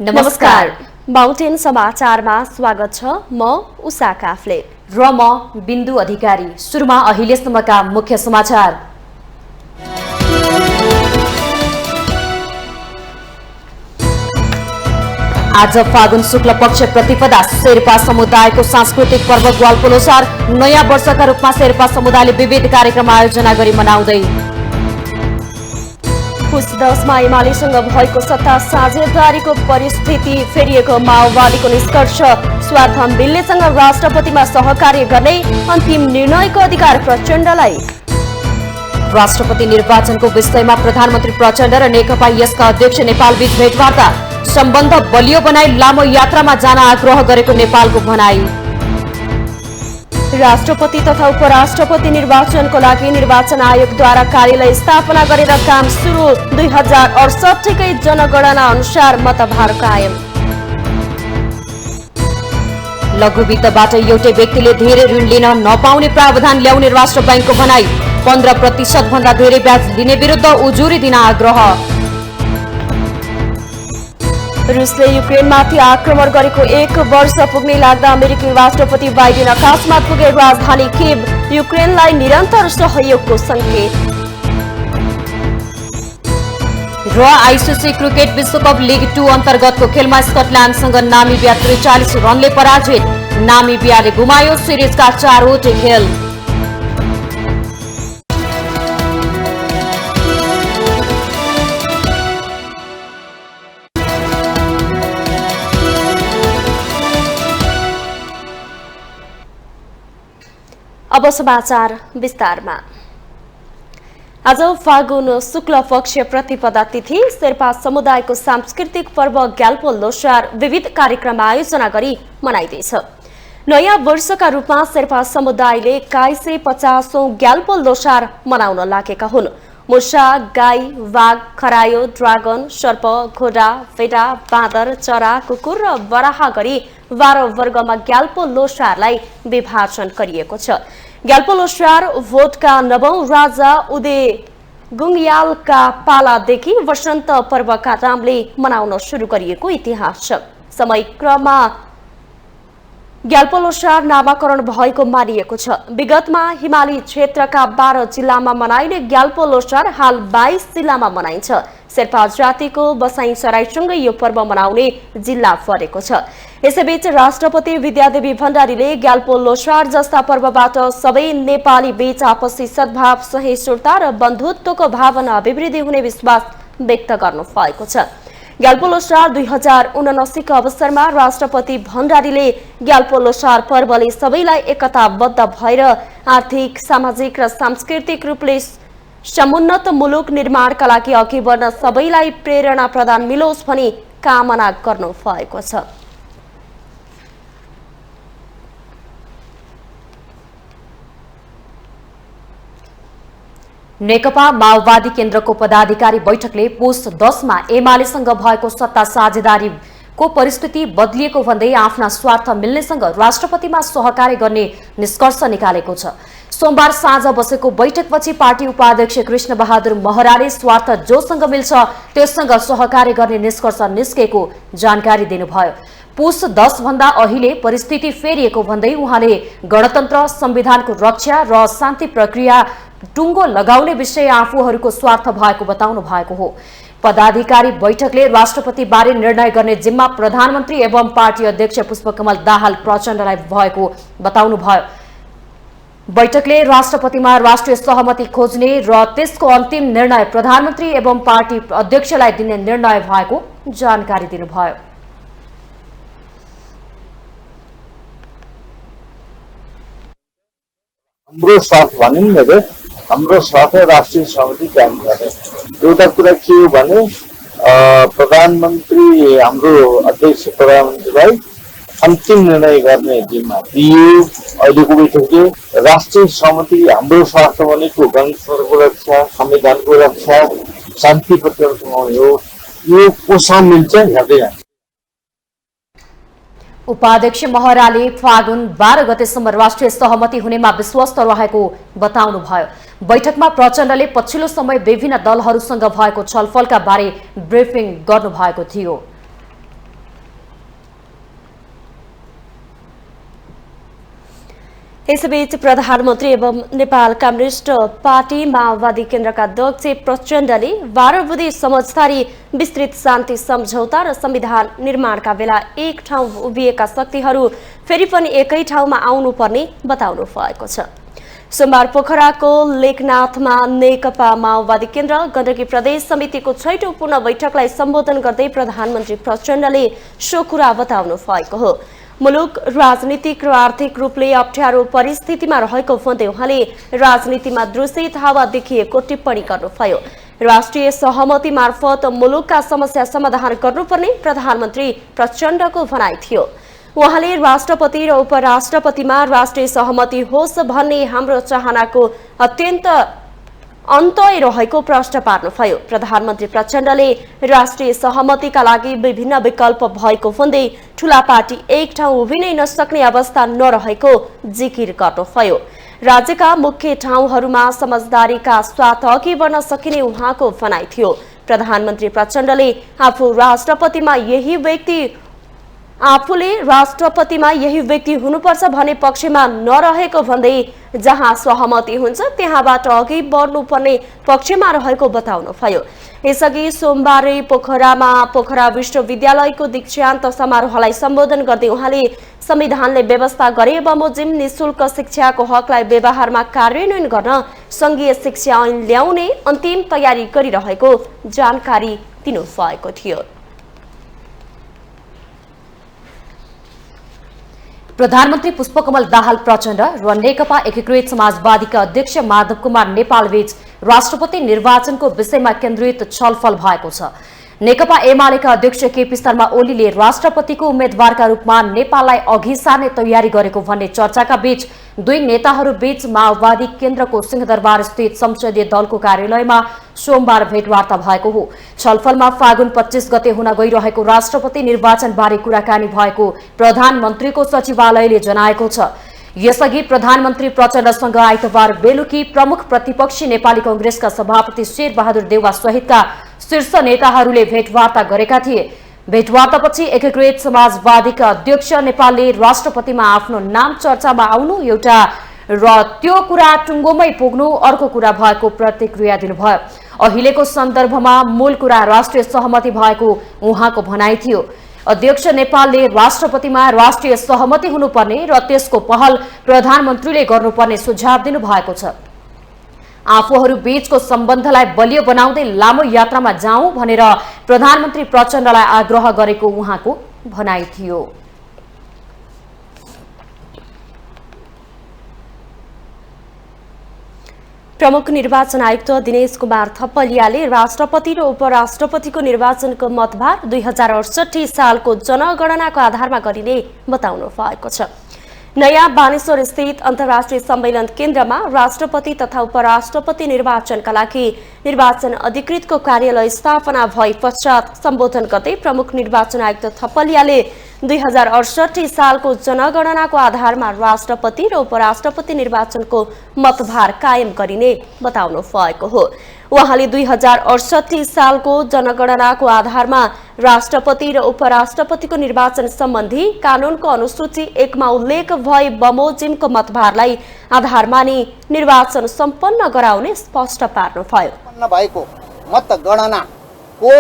नमस्कार, माउन्टेन समाचारमा स्वागत छ। म उषा काफ्ले र म बिन्दु अधिकारी। सुरुमा अहिलेसम्मका मुख्य समाचार। आज फागुन शुक्ल पक्ष प्रतिपदा शेर्पा समुदायको सांस्कृतिक पर्व ग्वालपोलोसार। नयाँ वर्षका रूपमा शेर्पा समुदायले विविध कार्यक्रम आयोजना गरी मनाउँदै। पुस 10मा एमालेसँग भएको सत्ता साझेदारीको परिस्थिति फेरिएको माओवादीको निष्कर्ष। स्वार्थ मिल्नेसँग राष्ट्रपतिमा सहकार्य गर्ने अन्तिम निर्णयको अधिकार प्रचण्डलाई। राष्ट्रपति निर्वाचनको विषयमा प्रधानमन्त्री प्रचण्ड र नेकपा यसका अध्यक्ष नेपालबीच भेटवार्ता। सम्बन्ध बलियो बनाई लामो यात्रामा जान आग्रह गरेको नेपालको भनाई। राष्ट्रपति तथा उपराष्ट्रपति निर्वाचनको लागि निर्वाचन आयोगद्वारा कार्यालय स्थापना गरेर काम सुरु। 2068कै जनगणना अनुसार मतभार कायम। लघुवित्तबाट एउटै व्यक्तिले धेरै ऋण लिन नपाउने प्रावधान ल्याउने राष्ट्र बैंकको भनाई। 15% भन्दा धेरै ब्याज लिने विरुद्ध उजुरी दिन आग्रह। रुसले युक्रेनमाथि आक्रमण गरेको 1 वर्ष पुग्ने लाग्दा अमेरिकी राष्ट्रपति बाइडेन अकस्मात पुगे राजधानी किएभ। युक्रेनलाई निरन्तर सहयोगको संकेत। र आइसिसी क्रिकेट विश्वकप लिग 2 अन्तर्गतको खेलमा स्कटल्याण्डसँग नामिबिया 43 रनले पराजित। नामिबियाले गुमायो सिरिजका 4वटै खेल। अब समाचार विस्तारमा। आज फागुन शुक्ल पक्ष प्रतिपदा तिथि शेर्पा समुदायको सांस्कृतिक पर्व ग्याल्पो लोसार विविध कार्यक्रम आयोजना गरी मनाइँदैछ। नयाँ वर्षका रूपमा शेर्पा समुदायले 2150औं ग्याल्पो लोसार मनाउन लागेका हुन्। मुसा, गाई, बाघ, खरायो, ड्रागन, सर्प, घोडा, भेडा, बाँदर, चरा, कुकुर र बराहा गरी 12 वर्गमा ग्याल्पो लोसारलाई विभाजन गरिएको छ। ग्याल्पो लोसार भोटका 9औं राजा उदय गुङयालका पालादेखि वसन्त पर्वका नामले मनाउन सुरु गरिएको इतिहास छ। समयक्रममा ग्याल्पो लोसार नामाकरण भएको मानिएको छ। विगतमा हिमाली क्षेत्रका 12 जिल्लामा मनाइने ग्याल्पो लोसार हाल 22 जिल्लामा मनाइन्छ। शेर्पा जातिको बसाइँसराईसँगै यो पर्व मनाउने जिल्ला परेको छ। यसैबीच राष्ट्रपति विद्यादेवी भण्डारीले ग्याल्पो लोसार जस्ता पर्वबाट सबै नेपाली बीच आपसी सद्भाव, सहिष्णुता र बन्धुत्वको भावना अभिवृद्धि हुने विश्वास व्यक्त गर्नु भएको छ। ग्याल्पो लोसार 2079 को अवसरमा राष्ट्रपति भण्डारीले ग्याल्पो लोसार पर्वले सबैलाई एकताबद्ध भएर आर्थिक, सामाजिक र सांस्कृतिक रूपले समुन्नत मुलुक निर्माणका लागि अघि बढ्न सबैलाई प्रेरणा प्रदान मिलोस् भनी कामना गर्नु भएको छ। नेकपा माओवादी केन्द्रको पदाधिकारी बैठकले पुस 10मा एमालेसँग भएको सत्ता साझेदारीको परिस्थिति बदलिएको भन्दै आफ्ना स्वार्थ मिल्नेसँग राष्ट्रपतिमा सहकार्य गर्ने निष्कर्ष निकालेको छ। सोमबार साँझ बसेको बैठकपछि पार्टी उपाध्यक्ष कृष्ण बहादुर महराले स्वार्थ जोसँग मिल्छ त्यससँग सहकार्य गर्ने निष्कर्ष निस्केको जानकारी दिनुभयो। पुस 10 भन्दा अहिले परिस्थिति फेरिएको भन्दै उहाँले गणतन्त्र, संविधानको रक्षा र शान्ति प्रक्रिया टुङ्गो लगाउने विषय आफूहरूको स्वार्थ भएको बताउनु भएको हो। पदाधिकारी बैठकले राष्ट्रपति बारे निर्णय गर्ने जिम्मा प्रधानमन्त्री एवं पार्टी अध्यक्ष पुष्पकमल दाहाल प्रचण्डलाई भएको बताउनु भयो। बैठकले राष्ट्रपतिमा राष्ट्रिय सहमति खोज्ने र त्यसको अन्तिम निर्णय प्रधानमन्त्री एवं पार्टी अध्यक्षलाई दिने निर्णय भएको जानकारी दिनुभयो। हाम्रो स्वार्थ भनिन् भने हाम्रो स्वार्थ राष्ट्रिय सहमति कायम गर्ने। एउटा कुरा के हो भने प्रधानमन्त्री हाम्रो अध्यक्ष प्रधानमन्त्रीलाई अन्तिम निर्णय गर्ने जिम्मा दियो। अहिलेको बैठकले राष्ट्रिय सहमति हाम्रो स्वार्थ भनेको गणतन्त्रको रक्षा, संविधानको रक्षा, शान्ति प्रक्रिया हो। यो कोसँग मिल्छ हेर्दै जान्छ। उपाध्यक्ष महराले फागुन 12 गतेसम्म राष्ट्रिय सहमति हुनेमा विश्वस्त रहेको बताउनुभयो। बैठकमा प्रचण्डले पछिल्लो समय विभिन्न दलहरूसँग भएको छलफलका बारे ब्रिफिङ गर्नुभएको थियो। यसैबीच प्रधानमन्त्री एवं नेपाल कम्युनिस्ट पार्टी माओवादी केन्द्रका अध्यक्ष प्रचण्डले 12 बुँदे समझदारी, विस्तृत शान्ति सम्झौता र संविधान निर्माणका बेला एक ठाउँ उभिएका शक्तिहरू फेरि पनि एकै ठाउँमा आउनुपर्ने बताउनु भएको छ। सोमबार पोखराको लेखनाथमा नेकपा माओवादी केन्द्र गण्डकी प्रदेश समितिको 6औं पूर्ण बैठकलाई सम्बोधन गर्दै प्रधानमन्त्री प्रचण्डले सो कुरा बताउनु भएको हो। मुलुक राजनीतिक र आर्थिक रूपले अप्ठ्यारो परिस्थितिमा रहेको भन्दै उहाँले राजनीतिमा दूषित हावा देखिएको टिप्पणी गर्नुभयो। राष्ट्रिय सहमति मार्फत मुलुकका समस्या समाधान गर्नुपर्ने प्रधानमन्त्री प्रचण्डको भनाइ थियो। उहाँले राष्ट्रपति र उपराष्ट्रपतिमा राष्ट्रिय सहमति होस् भन्ने हाम्रो चाहनाको अत्यन्त अन्तै रहेको प्रश्न पार्नुभयो। प्रधानमन्त्री प्रचण्डले राष्ट्रिय सहमतिका लागि विभिन्न विकल्प भएको भन्दै ठूला पार्टी एक ठाउँ उभिनै नसक्ने अवस्था नरहेको जिकिर गर्नुभयो। राज्यका मुख्य ठाउँहरूमा समझदारीका साथ अघि बढ्न सकिने उहाँको भनाइ थियो। प्रधानमन्त्री प्रचण्डले आफूले राष्ट्रपतिमा यही व्यक्ति हुनुपर्छ भन्ने पक्षमा नरहेको भन्दै जहाँ सहमति हुन्छ त्यहाँबाट अघि बढ्नुपर्ने पक्षमा रहेको बताउनुभयो। यसअघि सोमबार पोखरामा पोखरा विश्वविद्यालयको दीक्षान्त समारोहलाई सम्बोधन गर्दै उहाँले संविधानले व्यवस्था गरे बमोजिम निशुल्क शिक्षाको हकलाई व्यवहारमा कार्यान्वयन गर्न संघीय शिक्षा ऐन ल्याउने अन्तिम तयारी गरिरहेको जानकारी दिनुभएको थियो। प्रधानमन्त्री पुष्पकमल दाहाल प्रचण्ड र नेकपा एकीकृत समाजवादीका अध्यक्ष माधव कुमार नेपालबीच राष्ट्रपति निर्वाचनको विषयमा केन्द्रित छलफल भएको छ। नेकपा एमालेका अध्यक्ष केपी शर्मा ओलीले राष्ट्रपतिको उम्मेद्वारका रूपमा नेपाललाई अघि सार्ने तयारी गरेको भन्ने चर्चाका बीच दुई नेताहरू बीच माओवादी केन्द्रको सिंहदरबार स्थित संसदीय दलको कार्यालयमा सोमबार भेटवार्ता भएको हो। छलफलमा फागुन 25 गते हुन गइरहेको राष्ट्रपति निर्वाचनबारे कुराकानी भएको प्रधानमन्त्रीको सचिवालयले जनाएको छ। यसअघि प्रधानमन्त्री प्रचण्डसँग आइतबार बेलुकी प्रमुख प्रतिपक्षी नेपाली कांग्रेसका सभापति शेरबहादुर देउवा सहितका शीर्ष नेताहरूले भेटवार्ता गरेका थिए। भेटवार्तापछि एकीकृत समाजवादीका अध्यक्ष नेपालले राष्ट्रपतिमा आफ्नो नाम चर्चामा आउनु एउटा र त्यो कुरा टुङ्गोमै पुग्नु अर्को कुरा भएको प्रतिक्रिया दिनुभयो। अहिलेको सन्दर्भमा मूल कुरा राष्ट्रिय सहमति भएको उहाँको भनाइ थियो। अध्यक्ष नेपालले राष्ट्रपतिमा राष्ट्रिय सहमति हुनुपर्ने र त्यसको पहल प्रधानमन्त्रीले गर्नुपर्ने सुझाव दिनुभएको छ। आफूहरू बीचको सम्बन्धलाई बलियो बनाउँदै लामो यात्रामा जाउँ भनेर प्रधानमन्त्री प्रचण्डलाई आग्रह गरेको उहाँको भनाइ थियो। प्रमुख निर्वाचन आयुक्त दिनेश कुमार थपलियाले राष्ट्रपति र उपराष्ट्रपतिको निर्वाचनको मतभार 2068 सालको जनगणनाको आधारमा गरिने बताउनु भएको छ। नयाँ बानेश्वर स्थित अन्तर्राष्ट्रिय सम्मेलन केन्द्रमा राष्ट्रपति तथा उपराष्ट्रपति निर्वाचनका लागि निर्वाचन अधिकृतको कार्यालय स्थापना भए पश्चात सम्बोधन गर्दै प्रमुख निर्वाचन आयुक्त थपलियाले 2068 सालको जनगणनाको आधारमा राष्ट्रपति र उपराष्ट्रपति निर्वाचनको मतभार कायम गरिने बताउनु भएको हो। उहाँले 2068 सालको जनगणनाको आधारमा राष्ट्रपति र उपराष्ट्रपतिको निर्वाचन सम्बन्धी कानूनको अनुसूची 1 मा उल्लेख भए बमोजिमको मतभारलाई आधार मानि निर्वाचन सम्पन्न गराउने स्पष्ट पार्नुभयो। भएको मतगणनाको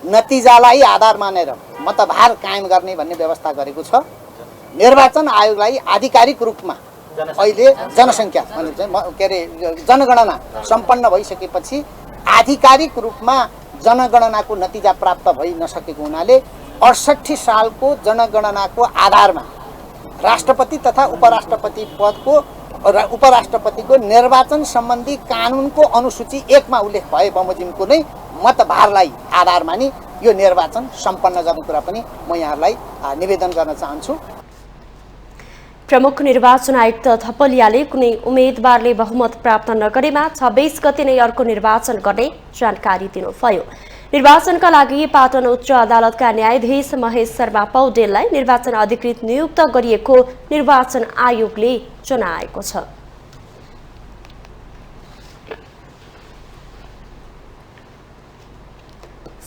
नतिजालाई आधार मानेर मतभार कायम गर्ने भन्ने व्यवस्था गरेको छ। निर्वाचन आयोगलाई आधिकारिक रूपमा अहिले जनसङ्ख्या जनगणना सम्पन्न भइसकेपछि आधिकारिक रूपमा जनगणनाको नतिजा प्राप्त भइ नसकेको हुनाले 68 सालको जनगणनाको आधारमा राष्ट्रपति तथा उपराष्ट्रपतिको निर्वाचन सम्बन्धी कानुनको अनुसूची 1 मा उल्लेख भए बमोजिमको नै मतभारलाई आधार मानि यो निर्वाचन सम्पन्न गर्ने कुरा पनि म यहाँलाई निवेदन गर्न चाहन्छु। प्रमुख निर्वाचन आयुक्त थपलियाले कुनै उम्मेदवारले बहुमत प्राप्त नगरेमा 26 गते नै अर्को निर्वाचन गर्ने जानकारी दिनुभयो। निर्वाचनका लागि पाटन उच्च अदालतका न्यायाधीश महेश शर्मा पौडेललाई निर्वाचन अधिकृत नियुक्त गरिएको निर्वाचन आयोगले जनाएको छ।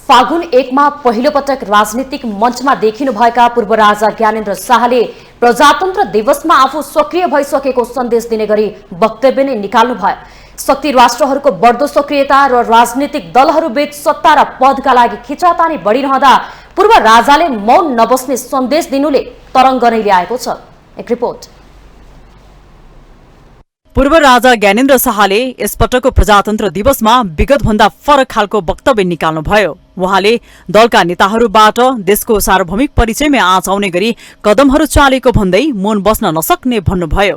फागुन 1 मा पहिलो पटक राजनीतिक मञ्चमा देखिनुभएका पूर्व राजा ज्ञानेन्द्र शाहले प्रजातन्त्र दिवसमा आफू सक्रिय भइसकेको सन्देश दिने गरी वक्तव्य नै निकाल्नुभयो। शक्ति राष्ट्रहरूको बढ्दो सक्रियता र राजनीतिक दलहरूबीच सत्ता र पदका लागि खिचातानी बढिरहँदा पूर्व राजाले मौन नबस्ने सन्देश दिनुले तरङ्ग नै ल्याएको छ। एक रिपोर्ट। पूर्व राजा ज्ञानेन्द्र शाहले यसपटकको प्रजातन्त्र दिवसमा विगतभन्दा फरक खालको वक्तव्य निकाल्नुभयो। उहाँले दलका नेताहरूबाट देशको सार्वभौमिक परिचयमा आँच आउने गरी कदमहरू चालेको भन्दै मौन बस्न नसक्ने भन्नुभयो।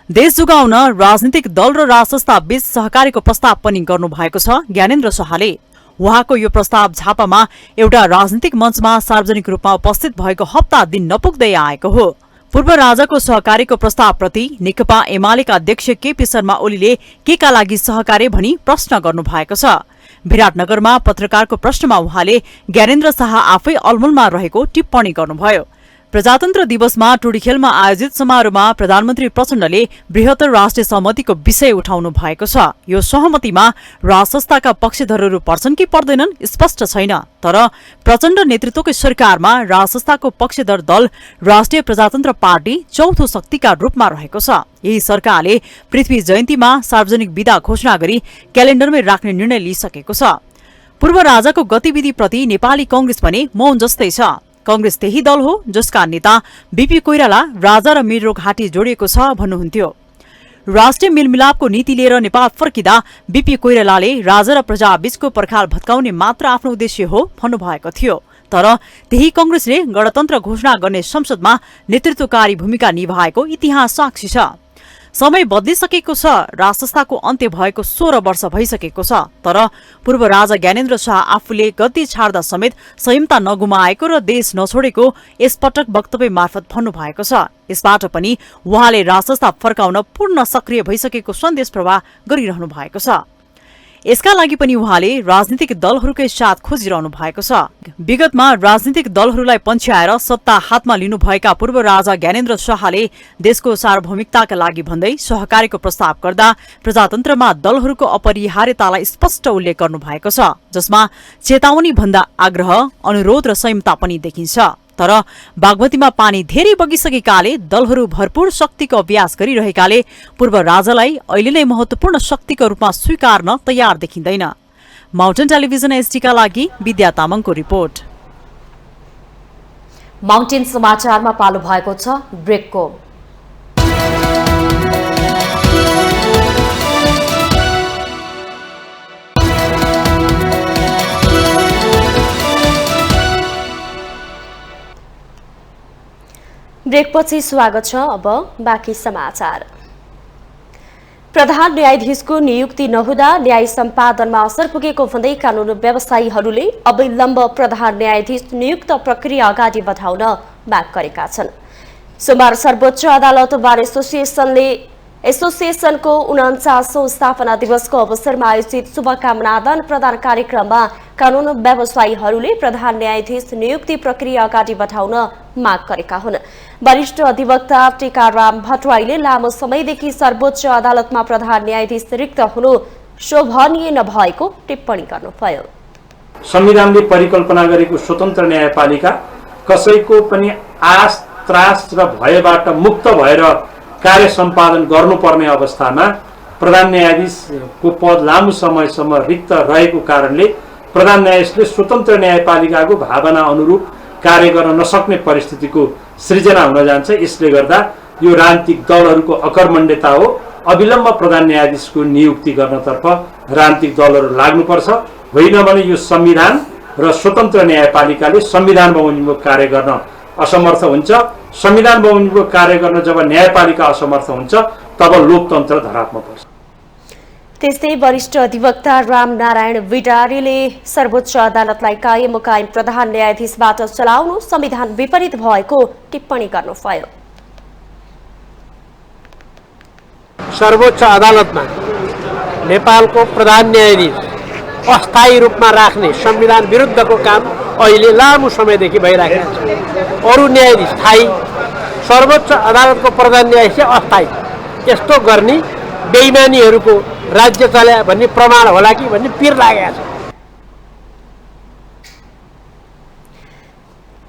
देश जोगाउन राजनीतिक दल र राजसंस्था बीच सहकारीको प्रस्ताव पनि गर्नुभएको छ ज्ञानेन्द्र शाहले। उहाँको यो प्रस्ताव झापामा एउटा राजनीतिक मञ्चमा सार्वजनिक रूपमा उपस्थित भएको हप्ता दिन नपुग्दै आएको हो। पूर्व राजाको सहकारीको प्रस्तावप्रति नेकपा एमालेका अध्यक्ष केपी शर्मा ओलीले केका लागि सहकार्य भनी प्रश्न गर्नुभएको छ। विराटनगरमा पत्रकारको प्रश्नमा उहाँले ज्ञानेन्द्र शाह आफै अलमलमा रहेको टिप्पणी गर्नुभयो। प्रजातन्त्र दिवसमा टुडीखेलमा आयोजित समारोहमा प्रधानमन्त्री प्रचण्डले बृहत्तर राष्ट्रिय सहमतिको विषय उठाउनु भएको छ। यो सहमतिमा राजसंस्थाका पक्षधरहरू पर्छन् कि पर्दैनन् स्पष्ट छैन, तर प्रचण्ड नेतृत्वको सरकारमा राजसंस्थाको पक्षधर दल राष्ट्रिय प्रजातन्त्र पार्टी चौथो शक्तिका रूपमा रहेको छ। यही सरकारले पृथ्वी जयन्तीमा सार्वजनिक विदा घोषणा गरी क्यालेण्डरमै राख्ने निर्णय लिइसकेको छ। पूर्व राजाको गतिविधिप्रति नेपाली कांग्रेस पनि मौन जस्तै छ। कांग्रेस त्यही दल हो जसका नेता बीपी कोइराला राजा र मेरो घाटी जोडिएको छ भन्नुहुन्थ्यो। राष्ट्रिय मेलमिलापको नीति लिएर नेपाल फर्किँदा बीपी कोइरालाले राजा र प्रजाबीचको पर्खाल भत्काउने मात्र आफ्नो उद्देश्य हो भन्नुभएको थियो। तर त्यही कांग्रेसले गणतन्त्र घोषणा गर्ने संसदमा नेतृत्वकारी भूमिका निभाएको इतिहास साक्षी छ। समय बदलिसकेको छ। राजसंस्थाको अन्त्य भएको 16 वर्ष भइसकेको छ। तर पूर्व राजा ज्ञानेन्द्र शाह आफूले गद्दी छाड्दा समेत संयमता नगुमाएको र देश नछोडेको यसपटक वक्तव्य मार्फत भन्नुभएको छ। यसबाट पनि उहाँले राजसंस्था फर्काउन पूर्ण सक्रिय भइसकेको सन्देश प्रवाह गरिरहनु भएको छ। यसका लागि पनि उहाँले राजनीतिक दलहरूकै साथ खोजिरहनु भएको छ। विगतमा राजनीतिक दलहरूलाई पन्छ्याएर सत्ता हातमा लिनुभएका पूर्व राजा ज्ञानेन्द्र शाहले देशको सार्वभौमिकताका लागि भन्दै सहकारीको प्रस्ताव गर्दा प्रजातन्त्रमा दलहरूको अपरिहार्यतालाई स्पष्ट उल्लेख गर्नु भएको छ, जसमा चेतावनी भन्दा आग्रह, अनुरोध र संयमता पनि देखिन्छ। तर बागमतीमा पानी धेरै बगिसकेकाले दलहरू भरपूर शक्तिको अभ्यास गरिरहेकाले पूर्व राजालाई अहिले नै महत्वपूर्ण शक्तिको रूपमा स्वीकार्न तयार देखिँदैन। माउन्टेन टेलिभिजन एसडीका लागि विद्या तामाङको रिपोर्ट। माउन्टेन समाचारमा पालो भएको छ ब्रेकको। ब्रेकपछि स्वागत छ। अब बाँकी समाचार। प्रधान न्यायाधीशको नियुक्ति नहुँदा न्याय सम्पादनमा असर पुगेको भन्दै कानून व्यवसायीहरूले अविलम्ब प्रधान न्यायाधीश नियुक्त प्रक्रिया अगाडि बढाउन माग गरेका छन्। सोमबार सर्वोच्च अदालत बार एसोसिएसनको 49औं स्थापना दिवसको अवसरमा आयोजित शुभकामना आदान प्रदान कार्यक्रममा कानून व्यवसायीहरूले प्रधान न्यायाधीश नियुक्ति प्रक्रिया अगाडि बढाउन माग गरेका हुन्। वरिष्ठ अधिवक्ता टीकाराम भट्टराईले लामो समयदेखि सर्वोच्च अदालतमा प्रधान न्यायाधीश रिक्त हुनु शोभनीय नभएको टिप्पणी गर्नुभयो। संविधानले परिकल्पना गरेको स्वतन्त्र न्यायपालिका कसैको पनि आश, त्रास र भयबाट मुक्त भएर कार्य सम्पादन गर्नुपर्ने अवस्थामा प्रधान न्यायाधीशको पद लामो समयसम्म रिक्त रहेको कारणले प्रधान न्यायाधीशले स्वतन्त्र न्यायपालिकाको भावना अनुरूप कार्य गर्न नसक्ने परिस्थितिको सृजना हुन जान्छ। यसले गर्दा यो राजनीतिक दलहरूको अकर्मण्यता हो। अविलम्ब प्रधान न्यायाधीशको नियुक्ति गर्नतर्फ राजनीतिक दलहरू लाग्नुपर्छ। होइन भने यो संविधान र स्वतन्त्र न्यायपालिकाले संविधान बमोजिमको कार्य गर्न असमर्थ हुन्छ। संविधान बमोजिमको कार्य गर्न जब न्यायपालिका असमर्थ हुन्छ तब लोकतन्त्र धरापमा पर्छ। त्यस्तै वरिष्ठ अधिवक्ता रामनारायण विडारीले सर्वोच्च अदालतलाई कायम प्रधान न्यायाधीशबाट चलाउनु संविधान विपरीत भएको टिप्पणी गर्नुभयो। सर्वोच्च अदालतमा नेपालको प्रधान न्यायाधीश अस्थायी रूपमा राख्ने संविधान विरुद्धको काम अहिले लामो समयदेखि भइरहेको छ। अरू न्यायाधीश स्थायी, सर्वोच्च अदालतको प्रधान न्यायाधीश अस्थायी। यस्तो गर्ने बेइमानीहरूको राज्य चल्या भन्ने प्रमाण होला कि भन्ने पिर लागेको छ।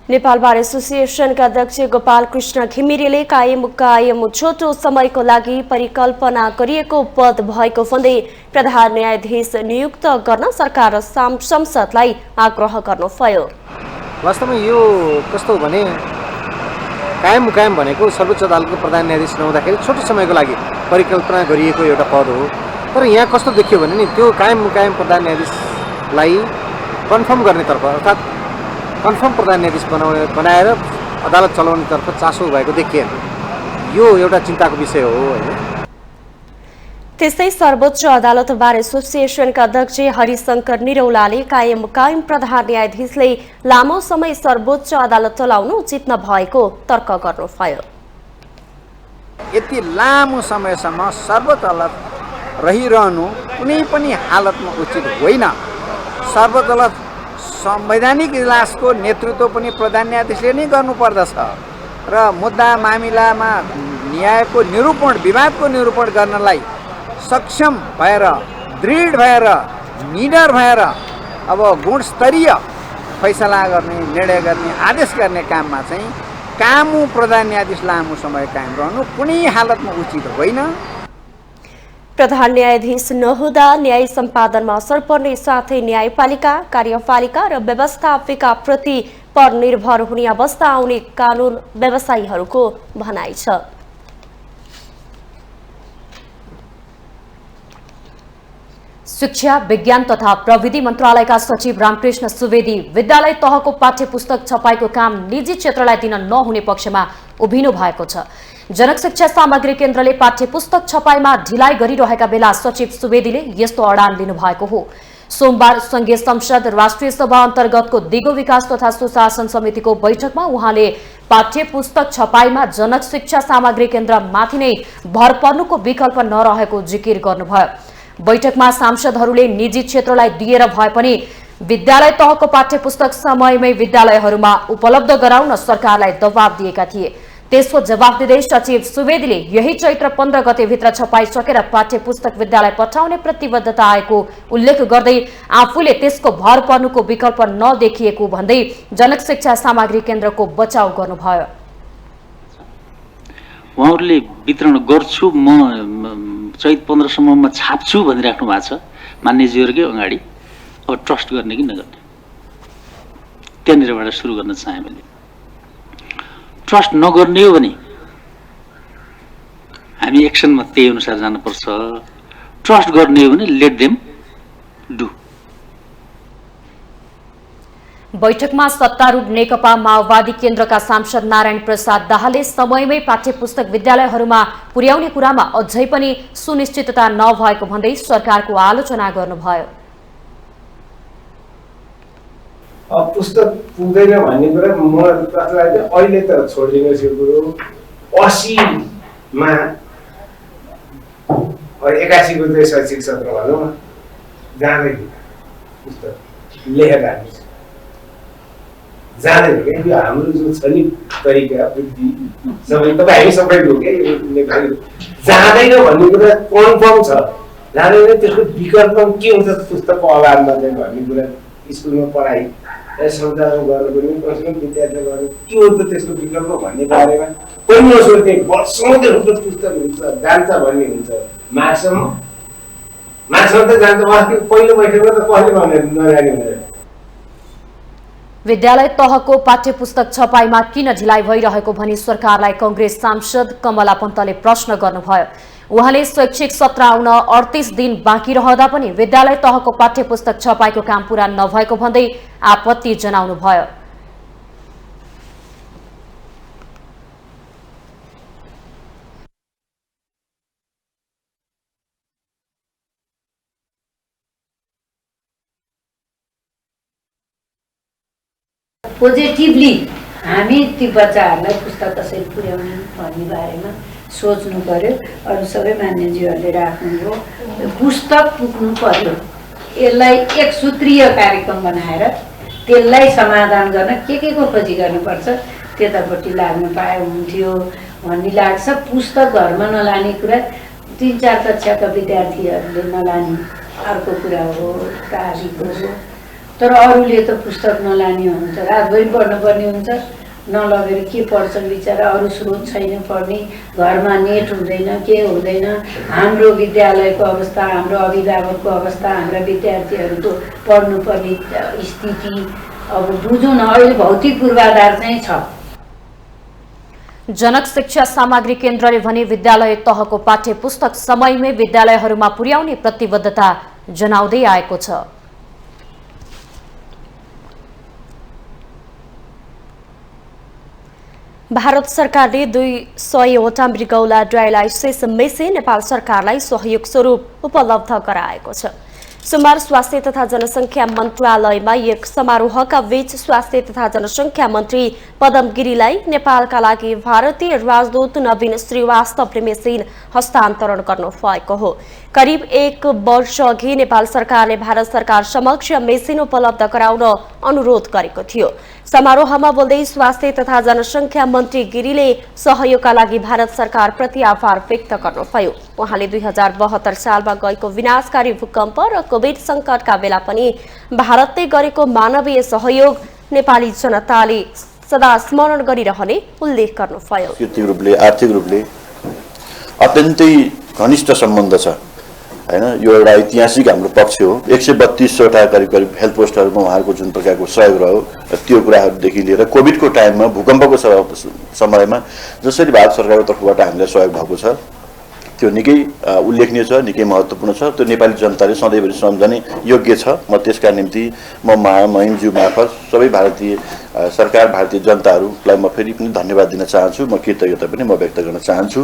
नेपाल बार एसोसिएसनका अध्यक्ष गोपाल कृष्ण घिमिरेले कायम छोटो समयको लागि परिकल्पना गरिएको पद भएको भन्दै प्रधान न्यायाधीश नियुक्त गर्न सरकार र संसदलाई आग्रह गर्नुभयो। वास्तवमा यो कस्तो हो भने कायम भनेको सर्वोच्च अदालतको प्रधान न्यायाधीश नहुँदाखेरि छोटो समयको लागि परिकल्पना गरिएको एउटा पद हो। तर यहाँ कस्तो देखियो भने नि त्यो कायम प्रधान न्यायाधीशलाई कन्फर्म गर्नेतर्फ अर्थात् कन्फर्म प्रधान न्यायाधीश बनाएर अदालत चलाउनेतर्फ चासो भएको देखिएन। यो एउटा चिन्ताको विषय हो होइन। त्यस्तै सर्वोच्च अदालत बार एसोसिएसनका अध्यक्ष हरिशंकर निरौलाले कायम प्रधान न्यायाधीशले लामो समय सर्वोच्च अदालत चलाउनु उचित नभएको तर्क गर्नुभयो। यति लामो समयसम्म सर्वोच्च अदालत रहिरहनु कुनै पनि हालतमा उचित होइन। सर्वोच्च अदालत संवैधानिक इजलासको नेतृत्व पनि प्रधान न्यायाधीशले नै गर्नुपर्दछ र मुद्दा मामिलामा न्यायको निरूपण विवादको निरूपण गर्नलाई सक्षम भएर दृढ भएर निडर भएर अब गुणस्तरीय फैसला गर्ने निर्णय गर्ने आदेश गर्ने काममा चाहिँ कामु प्रधान न्यायाधीश लामो समय कायम रहनु कुनै हालतमा उचित होइन। प्रधान न्यायाधीश नहुँदा न्याय सम्पादनमा असर पर्ने साथै न्यायपालिका कार्यपालिका र व्यवस्थापिका प्रति परनिर्भर हुने अवस्था आउने कानून व्यवसायीहरूको भनाइ छ। शिक्षा विज्ञान तथा प्रविधि मन्त्रालयका सचिव रामकृष्ण सुवेदी विद्यालय तहको पाठ्यपुस्तक छपाईको काम निजी क्षेत्रलाई दिन नहुने पक्षमा उभिनु भएको छ। जनक शिक्षा सामग्री केन्द्रले पाठ्यपुस्तक छपाईमा ढिलाइ गरिरहेका बेला सचिव सुवेदीले यस्तो अडान लिनुभएको हो। सोमबार संघीय संसद राष्ट्रिय सभा अन्तर्गतको दिगो विकास तथा सुशासन समितिको बैठकमा उहाँले पाठ्यपुस्तक छपाईमा जनक शिक्षा सामग्री केन्द्र माथि नै भर पर्नुको विकल्प नरहेको जिकिर गर्नुभयो। बैठकमा सांसदहरूले निजी क्षेत्रलाई दिएर भए पनि विद्यालय तहको पाठ्यपुस्तक समयमै विद्यालयहरूमा उपलब्ध गराउन सरकारलाई दबाब दिएका थिए। त्यसको जवाब दिँदै सचिव सुवेदीले यही चैत्र 15 गतेभित्र छपाइसकेर पाठ्यपुस्तक विद्यालय पठाउने प्रतिबद्धता आएको उल्लेख गर्दै आफूले त्यसको भर पर्नुको विकल्प नदेखिएको भन्दै जनक शिक्षा सामग्री केन्द्रको बचाउ गर्नुभयो। उहाँहरूले वितरण गर्छु म चैत 15 सम्ममा छाप्छु भनिराख्नु भएको छ मान्यजीहरूकै अगाडि। अब ट्रस्ट गर्ने कि नगर्ने त्यहाँनिरबाट सुरु गर्न चाहे मैले। ट्रस्ट नगर्ने हो भने हामी एक्सनमा त्यही अनुसार जानुपर्छ। ट्रस्ट गर्ने हो भने लेट देम डु। बैठकमा सत्तारूढ नेकपा माओवादी केन्द्रका सांसद नारायण प्रसाद दाहालले समयमै पाठ्यपुस्तक विद्यालयहरूमा पुर्याउने कुरामा अझै पनि सुनिश्चितता नभएको भन्दै सरकारको आलोचना गर्नुभयो। पुस्तक पुग्दैन भन्ने कुरा मलाई अहिले त छोडिदिनुहोस् यो कुरो। 80 मा 81 को चाहिँ शैक्षिक सत्र भनौँ न जाँदै पुस्तक लेखेर हामी जाँदैन क्या। यो हाम्रो जो छ नि तरिका बुद्धि सबै तपाईँ हामी सबैको क्या यो नेपाली जाँदैन भन्ने कुरा कन्फर्म छ। जाँदैन त्यसको विकल्प के हुन्छ पुस्तकको अभावमा चाहिँ भन्ने कुरा स्कुलमा पढाइ सञ्चालन गर्नु पनि कमसेकम विद्यार्थी गर्नु के हो त त्यसको विकल्प भन्ने बारेमा पनि नसोच्ने वर्षौँदेखि पुस्तक हुन्छ जान्छ भन्ने हुन्छ। मार्क्ससम्म त जान्छ। अस्ति पहिलो बैठकमा त कसले भने नजाने भनेर। विद्यालय तहको पाठ्यपुस्तक छपाईमा किन ढिलाइ भइरहेको भनी सरकारलाई कंग्रेस सांसद कमला पन्तले प्रश्न गर्नुभयो। उहाँले शैक्षिक सत्र आउन 38 दिन बाँकी रहँदा पनि विद्यालय तहको पाठ्यपुस्तक छपाईको काम पूरा नभएको भन्दै आपत्ति जनाउनुभयो। पोजिटिभली हामी ती बच्चाहरूलाई पुस्तक कसरी पुर्याउने भन्ने बारेमा सोच्नु पर्यो। अरू सबै मान्यजीहरूले राख्नुभयो पुस्तक पुग्नु पर्यो। यसलाई एक सूत्रीय कार्यक्रम बनाएर त्यसलाई समाधान गर्न के को खोजी गर्नुपर्छ त्यतापट्टि लाग्न पाए हुन्थ्यो भन्ने लाग्छ। पुस्तक घरमा नलाने कुरा 3-4 कक्षाका विद्यार्थीहरूले नलाने अर्को कुरा हो। प्राविधिक हो तर अरूले त पुस्तक नलाने हुन्छ, रातभरि पढ्नुपर्ने हुन्छ, नलगेर के पढ्छन् बिचरा, अरू स्रोत छैन पढ्ने, घरमा नेट हुँदैन, के हुँदैन। हाम्रो विद्यालयको अवस्था, हाम्रो अभिभावकको अवस्था, हाम्रा विद्यार्थीहरूको पढ्नुपर्ने स्थिति अब बुझौँ न। अहिले भौतिक पूर्वाधार चाहिँ छ। जनक शिक्षा सामग्री केन्द्रले भने विद्यालय तहको पाठ्य पुस्तक समयमै विद्यालयहरूमा पुर्याउने प्रतिबद्धता जनाउँदै आएको छ। भारत सरकारले 200वटा मृगौला डायलाइसिस मेसिन नेपाल सरकारलाई सहयोग स्वरूप उपलब्ध गराएको छ। सोमबार स्वास्थ्य तथा जनसङ्ख्या मन्त्रालयमा एक समारोहका बीच स्वास्थ्य तथा जनसङ्ख्या मन्त्री पदम गिरीलाई नेपालका लागि भारतीय राजदूत नवीन श्रीवास्तवले मेसिन हस्तान्तरण गर्नु भएको हो। करिब 1 वर्ष अघि नेपाल सरकारले भारत सरकार समक्ष मेसिन उपलब्ध गराउन अनुरोध गरेको थियो। समारोहमा बोल्दै स्वास्थ्य तथा जनसङ्ख्या मन्त्री गिरीले सहयोगका लागि भारत सरकार प्रति आभार व्यक्त गर्नुभयो। उहाँले 2072 सालमा गएको विनाशकारी भूकम्प र कोभिड संकटका बेला पनि भारतले गरेको मानवीय सहयोग नेपाली जनताले सदा स्मरण गरिरहने उल्लेख गर्नुभयो। सांस्कृतिक रूपले, आर्थिक रूपले अत्यन्तै घनिष्ठ सम्बन्ध छ हैन। यो एउटा ऐतिहासिक हाम्रो पक्ष हो। 132वटा करिब हेल्थ पोस्टहरूमा उहाँहरूको जुन प्रकारको सहयोग रह्यो त्यो कुराहरूदेखि लिएर कोभिडको टाइममा भूकम्पको समयमा जसरी भारत सरकारको तर्फबाट हामीलाई सहयोग भएको छ त्यो निकै उल्लेखनीय छ, निकै महत्त्वपूर्ण छ। त्यो नेपाली जनताले सधैँभरि सम्झने योग्य छ। म त्यसका निम्ति महिमज्यू मार्फत सबै भारतीय सरकार, भारतीय जनताहरूलाई म फेरि पनि धन्यवाद दिन चाहन्छु। म कृतज्ञता पनि व्यक्त गर्न चाहन्छु।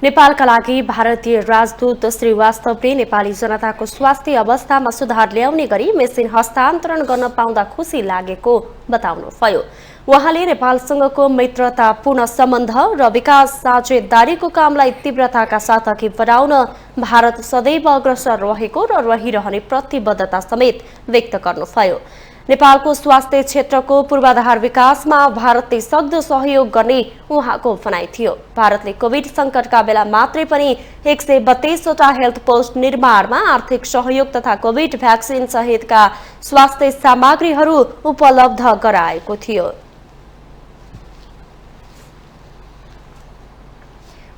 नेपालका लागि भारतीय राजदूत श्रीवास्तवले नेपाली जनताको स्वास्थ्य अवस्थामा सुधार ल्याउने गरी मेसिन हस्तान्तरण गर्न पाउँदा खुसी लागेको बताउनुभयो। उहाँले नेपालसँगको मित्रतापूर्ण सम्बन्ध र विकास साझेदारीको कामलाई तीव्रताका साथ अघि बढाउन भारत सदैव अग्रसर रहेको र रहिरहने प्रतिबद्धता समेत व्यक्त गर्नुभयो। नेपालको स्वास्थ्य क्षेत्रको पूर्वाधार विकासमा भारतले सक्दो सहयोग गर्ने उहाँको भनाइ थियो। भारतले कोभिड संकटका बेला मात्रै पनि 132वटा हेल्थ पोस्ट निर्माणमा आर्थिक सहयोग तथा कोभिड भ्याक्सिन सहितका स्वास्थ्य सामग्रीहरू उपलब्ध गराएको थियो।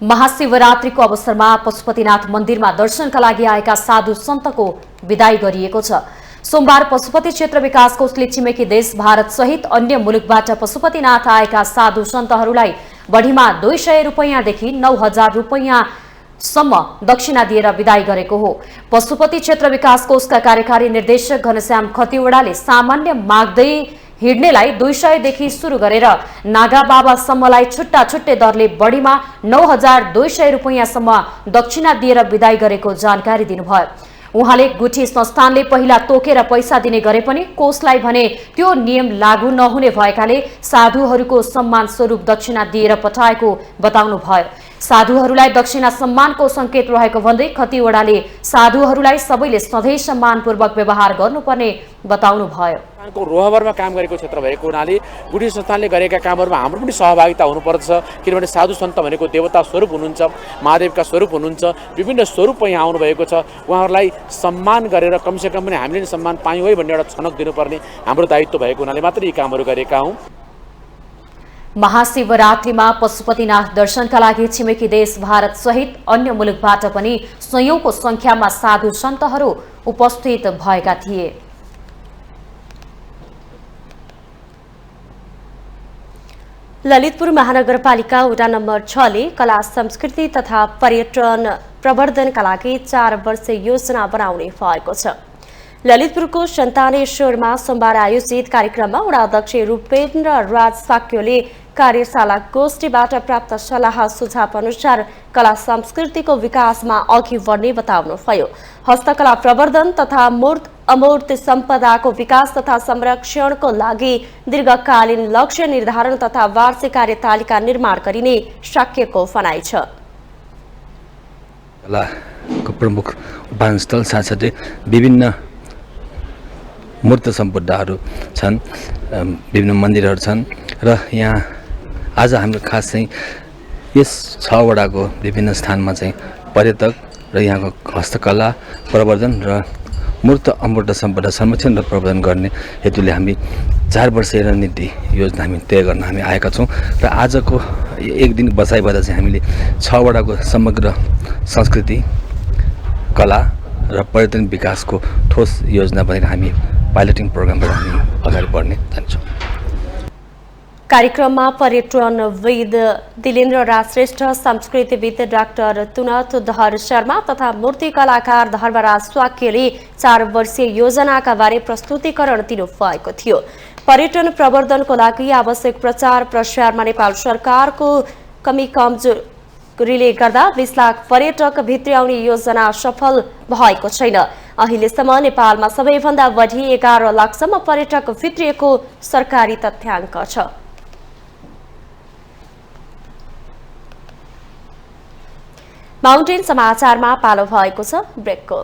महाशिवरात्रिको अवसरमा पशुपतिनाथ मन्दिरमा दर्शनका लागि आएका साधु सन्तको विदाई गरिएको छ। सोमबार पशुपति क्षेत्र विकास कोषले छिमेकी देश भारत सहित अन्य मुलुकबाट पशुपतिनाथ आएका साधु सन्तहरूलाई बढीमा 200 रुपैयाँदेखि 9000 रुपैयाँसम्म दक्षिणा दिएर विदाई गरेको हो। पशुपति क्षेत्र विकास कोषका कार्यकारी निर्देशक घनश्याम खतिवड़ाले सामान्य माग्दै हिँड्नेलाई 200 देखि सुरु गरेर नागा बाबासम्मलाई छुट्टा छुट्टै दरले बढीमा 9200 रुपैयाँसम्म दक्षिणा दिएर विदाई गरेको जानकारी दिनुभयो। उहाँले गुठी संस्थानले पहिला तोकेर पैसा दिने गरे पनि कोषलाई भने त्यो नियम लागू नहुने भएकाले साधुहरूको सम्मान स्वरूप दक्षिणा दिएर पठाएको बताउनु भयो। साधुहरूलाई दक्षिणा सम्मानको संकेत रहेको भन्दै खतिवड़ाले साधुहरूलाई सबैले सधैँ सम्मानपूर्वक व्यवहार गर्नुपर्ने बताउनु भयो। रोहबरमा काम गरेको क्षेत्र भएको हुनाले गुठी संस्थानले गरेका कामहरूमा हाम्रो पनि सहभागिता हुनुपर्दछ। किनभने साधु सन्त भनेको देवता स्वरूप हुनुहुन्छ, महादेवका स्वरूप हुनुहुन्छ, विभिन्न स्वरूपमा यहाँ आउनुभएको छ। उहाँहरूलाई सम्मान गरेर कमसेकम पनि हामीले सम्मान पायौँ है भन्ने एउटा छनक दिनुपर्ने हाम्रो दायित्व भएको हुनाले मात्रै यी कामहरू गरेका हौँ। महाशिवरात्रिमा पशुपतिनाथ दर्शनका लागि छिमेकी देश भारत सहित अन्य मुलुकबाट पनि सयौंको संख्यामा साधु सन्तहरू उपस्थित भएका थिए। ललितपुर महानगरपालिका वडा नम्बर 6 ले कला संस्कृति तथा पर्यटन प्रवर्धनका लागि 4 वर्षे योजना बनाउने भएको छ। ललितपुरको सन्तानेश्वरमा सोमबार आयोजित कार्यक्रममा वडा अध्यक्ष रूपेन्द्र राज साक्योले कार्यशाला गोष्ठीबाट प्राप्त सल्लाह सुझाव अनुसार कला संस्कृतिको विकासमा अघि बढ्ने बताउनुभयो। हस्तकला प्रवर्धन तथा मूर्त अमूर्त सम्पदाको विकास तथा संरक्षणको लागि दीर्घकालीन लक्ष्य निर्धारण तथा वार्षिक कार्यतालिका निर्माण गरिने शाक्यको भनाइ छ। कलाको प्रमुख उपानस्थल साथसाथै विभिन्न मूर्त सम्पदाहरू छन्, विभिन्न मन्दिरहरू छन् र यहाँ आज हाम्रो खास चाहिँ यस 6 वडाको विभिन्न स्थानमा चाहिँ पर्यटक र यहाँको हस्तकला प्रवर्धन र मूर्त अमूर्त सम्पदा संरक्षण र प्रबन्धन गर्ने हेतुले हामी 4 वर्षीय रणनीति योजना हामी तय गर्न हामी आएका छौँ र आजको एक दिन बसाइबाट चाहिँ हामीले 6 वटाको समग्र संस्कृति कला र पर्यटन विकासको ठोस योजना बनाएर हामी पाइलटिङ प्रोग्रामबाट हामी अगाडि बढ्ने जान्छौँ। कार्यक्रममा पर्यटनविद दिलेन्द्र राज श्रेष्ठ, संस्कृतिविद डाक्टर तुनत दहर शर्मा तथा मूर्ति कलाकार धर्मराज स्वाक्यले 4 वर्षीय योजनाका बारे प्रस्तुतिकरण दिनुभएको थियो। पर्यटन प्रवर्धनको लागि आवश्यक प्रचार प्रसारमा नेपाल सरकारको कमी कमजोरीले गर्दा 20 लाख पर्यटक भित्र्याउने योजना सफल भएको छैन। अहिलेसम्म नेपालमा सबैभन्दा बढी 11 लाखसम्म पर्यटक भित्रिएको सरकारी तथ्याङ्क छ। माउन्टेन समाचारमा पालो भएको छ ब्रेकको।